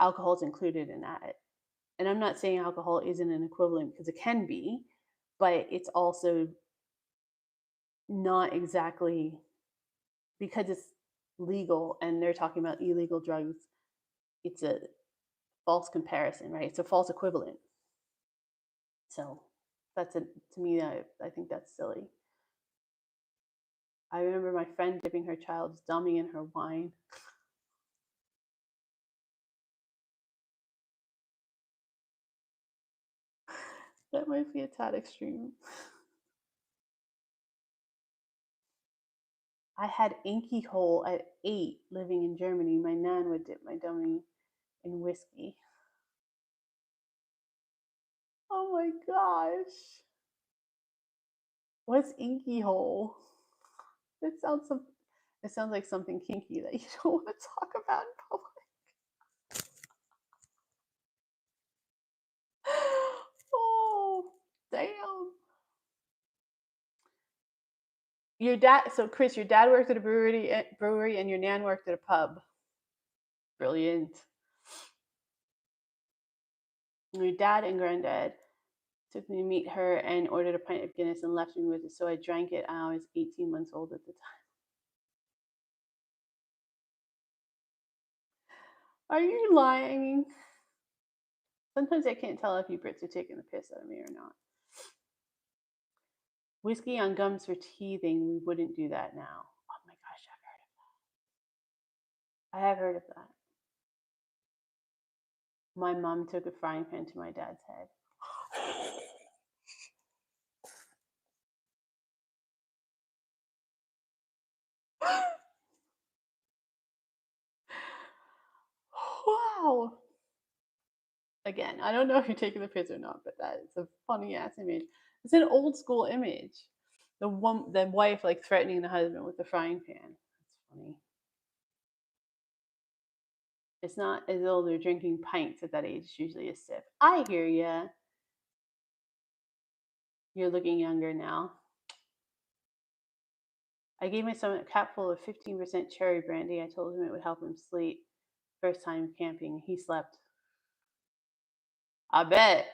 alcohol is included in that. And I'm not saying alcohol isn't an equivalent, because it can be, but it's also not exactly, because it's legal and they're talking about illegal drugs. It's a false comparison, right? It's a false equivalent. So that's a, to me, I think that's silly. I remember my friend dipping her child's dummy in her wine. That might be a tad extreme. I had inky hole at 8 living in Germany. My nan would dip my dummy in whiskey. Oh my gosh. What's inky hole? It sounds some, it sounds like something kinky that you don't want to talk about in public. Oh, damn. Your dad, so Chris, your dad worked at a brewery and your nan worked at a pub. Brilliant. Your dad and granddad took me to meet her and ordered a pint of Guinness and left me with it. So I drank it. I was 18 months old at the time. Are you lying? Sometimes I can't tell if you Brits are taking the piss out of me or not. Whiskey on gums for teething. We wouldn't do that now. Oh my gosh, I've heard of that. I have heard of that. My mom took a frying pan to my dad's head. Wow. Again, I don't know if you're taking the piss or not, but that is a funny ass image. It's an old school image. The wife like threatening the husband with the frying pan. That's funny. It's not as though they're drinking pints at that age. It's usually a sip. I hear ya. You're looking younger now. I gave my son a cap full of 15% cherry brandy. I told him it would help him sleep. First time camping, he slept. I bet.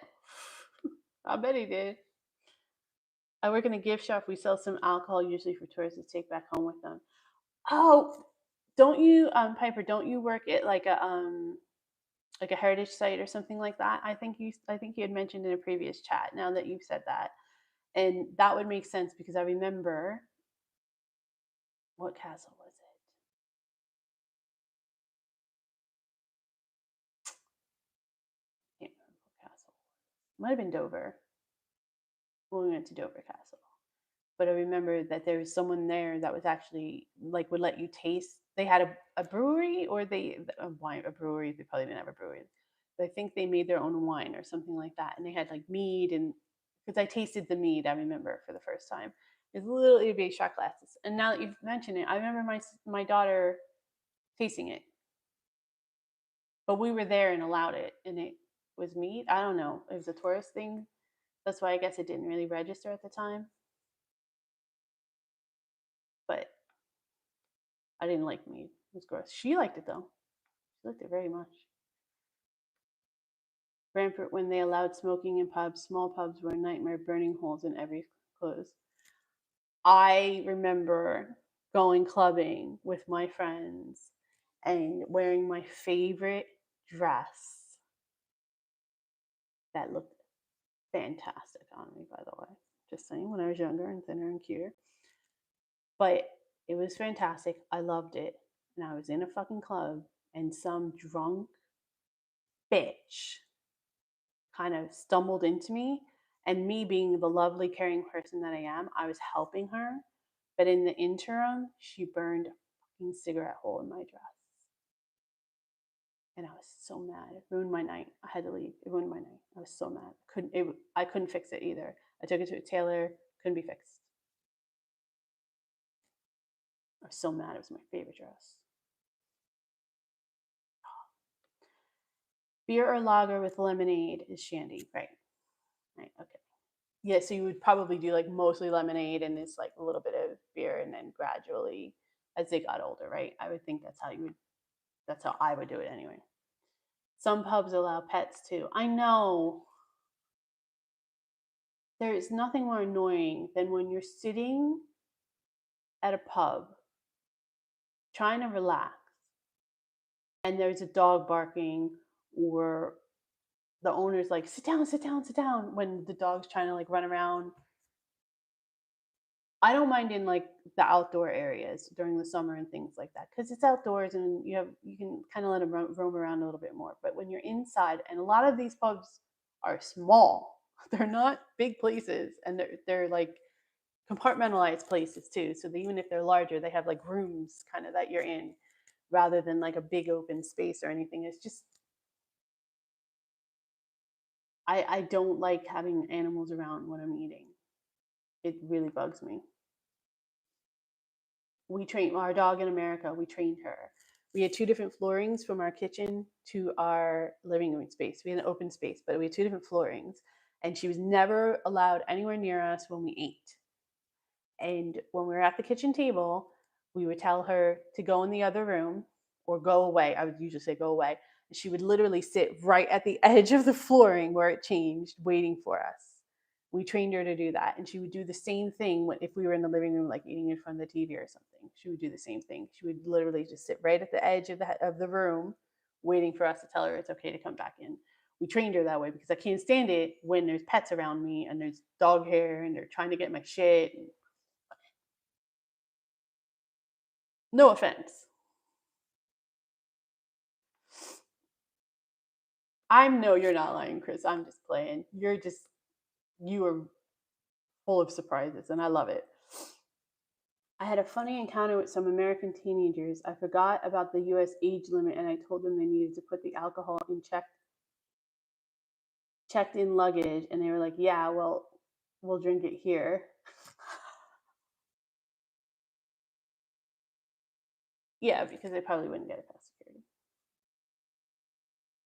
I bet he did. I work in a gift shop. We sell some alcohol, usually for tourists to take back home with them. Oh, don't you, Piper? Don't you work at like a heritage site or something like that? I think you had mentioned in a previous chat. Now that you've said that, and that would make sense, because I remember, what castle was it? I can't remember what castle. Might have been Dover. When we went to Dover Castle. But I remember that there was someone there that was actually like would let you taste. They had a brewery, or a brewery. They probably didn't have a brewery. But I think they made their own wine or something like that, and they had like mead, and because I tasted the mead, I remember for the first time, It's little itty bitty shot glasses. And now that you've mentioned it, I remember my daughter tasting it. But we were there and allowed it, and it was meat. I don't know. It was a tourist thing. That's why I guess it didn't really register at the time. But I didn't like meat. It was gross. She liked it though. She liked it very much. Brantford, when they allowed smoking in pubs, small pubs were a nightmare, burning holes in every clothes. I remember going clubbing with my friends and wearing my favorite dress that looked fantastic on me, by the way. Just saying, when I was younger and thinner and cuter. But it was fantastic. I loved it. And I was in a fucking club, and some drunk bitch kind of stumbled into me. And me being the lovely, caring person that I am, I was helping her. But in the interim, she burned a fucking cigarette hole in my dress. And I was so mad. It ruined my night. I had to leave. It ruined my night. I was so mad. I couldn't fix it either. I took it to a tailor. Couldn't be fixed. I was so mad. It was my favorite dress. Beer or lager with lemonade is shandy, right? Right. Okay. Yeah. So you would probably do like mostly lemonade and it's like a little bit of beer, and then gradually, as they got older, right? I would think that's how you would. That's how I would do it anyway. Some pubs allow pets too. I know. There is nothing more annoying than when you're sitting at a pub trying to relax and there's a dog barking, or the owner's like, sit down, sit down, sit down, when the dog's trying to like run around. I don't mind in like the outdoor areas during the summer and things like that, because it's outdoors and you can kind of let them roam around a little bit more. But when you're inside, and a lot of these pubs are small, they're not big places, and they're like compartmentalized places too. So that even if they're larger, they have like rooms kind of that you're in, rather than like a big open space or anything. It's just I don't like having animals around when I'm eating. It really bugs me. We trained our dog in America. We trained her. We had two different floorings from our kitchen to our living room space. We had an open space, but we had two different floorings, and she was never allowed anywhere near us when we ate. And when we were at the kitchen table, we would tell her to go in the other room or go away. I would usually say go away. And she would literally sit right at the edge of the flooring where it changed, waiting for us. We trained her to do that. And she would do the same thing if we were in the living room, like eating in front of the TV or something. She would do the same thing. She would literally just sit right at the edge of the room, waiting for us to tell her it's okay to come back in. We trained her that way because I can't stand it when there's pets around me and there's dog hair and they're trying to get my shit. No offense. I know you're not lying, Chris. I'm just playing. You are full of surprises, and I love it. I had a funny encounter with some American teenagers. I forgot about the US age limit, and I told them they needed to put the alcohol in checked in luggage, and they were like, yeah, well, we'll drink it here. Yeah, because they probably wouldn't get it past security.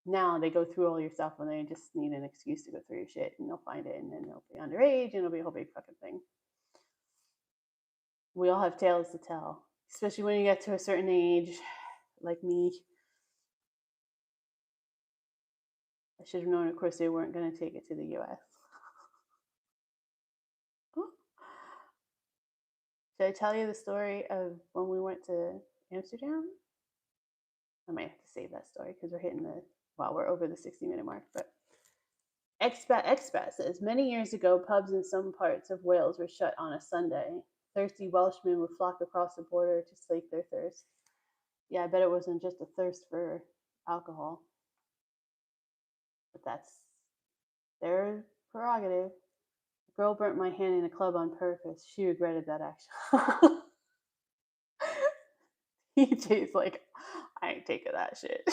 Now they go through all your stuff when they just need an excuse to go through your shit, and they'll find it, and then they'll be underage, and it'll be a whole big fucking thing. We all have tales to tell, especially when you get to a certain age, like me. I should have known, of course, they weren't going to take it to the US. Should I tell you the story of when we went to Amsterdam? I might have to save that story because we're over the 60-minute mark. But Expat says, many years ago, pubs in some parts of Wales were shut on a Sunday. Thirsty Welshmen would flock across the border to slake their thirst. Yeah, I bet it wasn't just a thirst for alcohol. But that's their prerogative. The girl burnt my hand in a club on purpose. She regretted that action. EJ's like, I ain't taking that shit.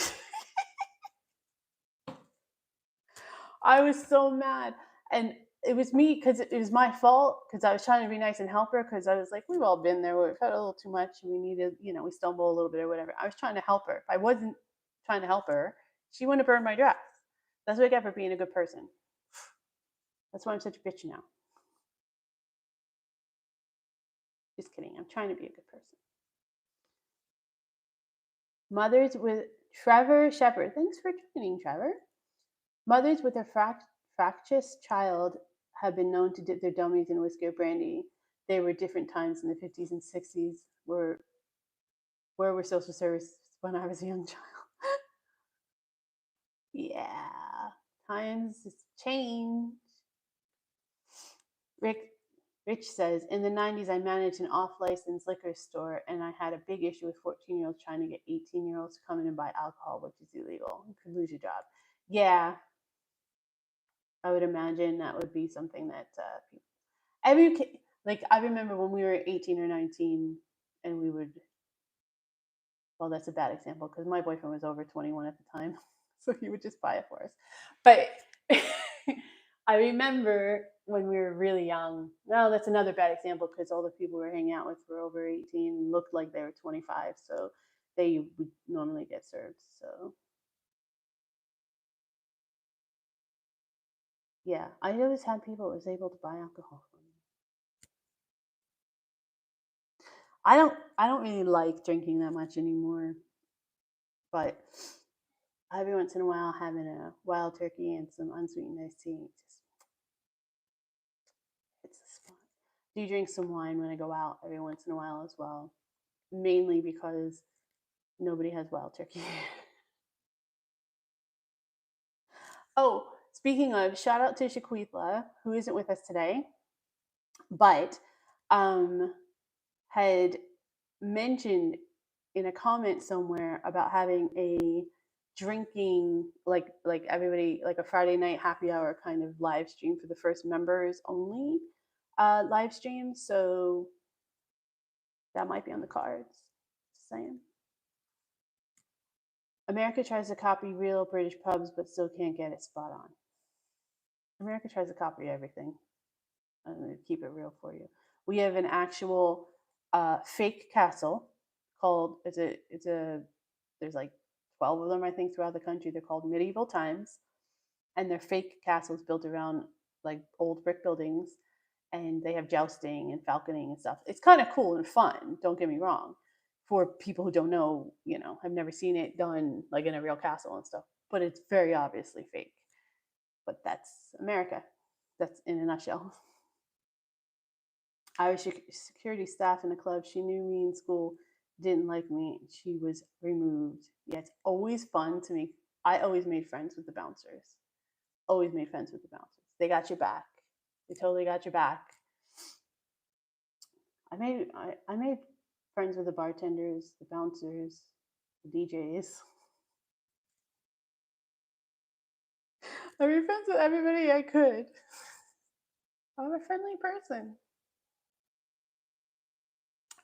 I was so mad. And it was me because it was my fault because I was trying to be nice and help her because I was like, we've all been there. We've had a little too much and we needed, we stumble a little bit or whatever. I was trying to help her. If I wasn't trying to help her, she wouldn't have burned my dress. That's what I get for being a good person. That's why I'm such a bitch now. Just kidding. I'm trying to be a good person. Mothers with Trevor Shepard. Thanks for joining, Trevor. Mothers with a fractious child have been known to dip their dummies in whiskey or brandy. They were different times in the 50s and 60s. Where were social services when I was a young child? Yeah, times change. Rich says, in the 90s, I managed an off-license liquor store, and I had a big issue with 14-year-olds trying to get 18-year-olds to come in and buy alcohol, which is illegal. You could lose your job. Yeah, I would imagine that would be something that I remember when we were 18 or 19, and we would. Well, that's a bad example because my boyfriend was over 21 at the time, so he would just buy it for us. But I remember when we were really young. No, that's another bad example because all the people we were hanging out with were over 18 and looked like they were 25, so they would normally get served. So yeah, I always had people that was able to buy alcohol for me. I don't really like drinking that much anymore, but every once in a while having a wild turkey and some unsweetened iced tea just hits the spot. Do drink some wine when I go out every once in a while as well, mainly because nobody has wild turkey. Oh, speaking of, shout out to Shaquitla, who isn't with us today, but had mentioned in a comment somewhere about having a drinking like everybody like a Friday night happy hour kind of live stream for the first members only live stream. So that might be on the cards. Just saying. America tries to copy real British pubs but still can't get it spot on. America tries to copy everything. I'm going to keep it real for you. We have an actual fake castle called it's a there's like 12 of them I think throughout the country. They're called medieval times, and they're fake castles built around like old brick buildings, and they have jousting and falconing and stuff. It's kind of cool and fun. Don't get me wrong. For people who don't know, have never seen it done like in a real castle and stuff, but it's very obviously fake. But that's America. That's in a nutshell. Irish security staff in the club. She knew me in school, didn't like me. She was removed. Yeah, it's always fun to me. I always made friends with the bouncers. Always made friends with the bouncers. They got your back. They totally got your back. I made friends with the bartenders, the bouncers, the DJs. I made friends with everybody I could. I'm a friendly person.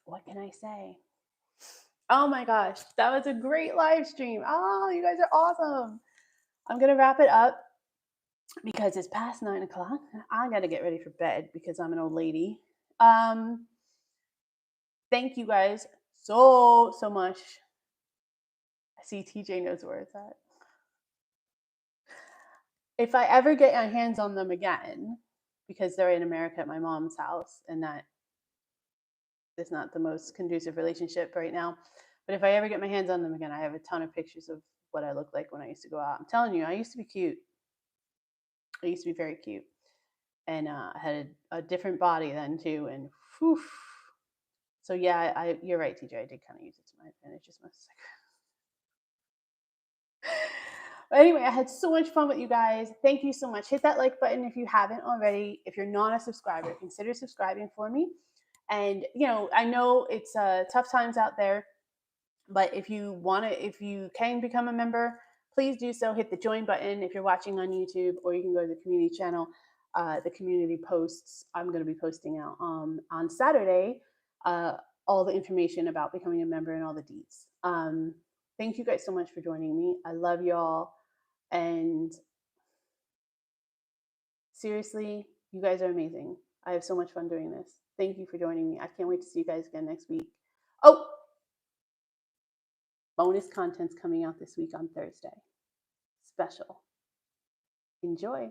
What can I say? Oh my gosh, that was a great live stream. Oh, you guys are awesome. I'm going to wrap it up because it's past 9 o'clock. I got to get ready for bed because I'm an old lady. Thank you guys so much. I see TJ knows where it's at. If I ever get my hands on them again, because they're in America at my mom's house, and that is not the most conducive relationship right now. But if I ever get my hands on them again, I have a ton of pictures of what I looked like when I used to go out. I'm telling you, I used to be cute. I used to be very cute. And I had a different body then too. And whew. So yeah, you're right, TJ. I did kind of use it to my advantage. Just But anyway, I had so much fun with you guys. Thank you so much. Hit that like button if you haven't already. If you're not a subscriber, consider subscribing for me. And I know it's tough times out there, but if you can become a member, please do so. Hit the join button if you're watching on YouTube, or you can go to the community channel. The community posts, I'm going to be posting out on Saturday all the information about becoming a member and all the deets. Thank you guys so much for joining me. I love y'all. And seriously, You guys are amazing. I have so much fun doing this. Thank you for joining me. I can't wait to see you guys again next week. Oh, bonus content's coming out this week on Thursday. Special. Enjoy.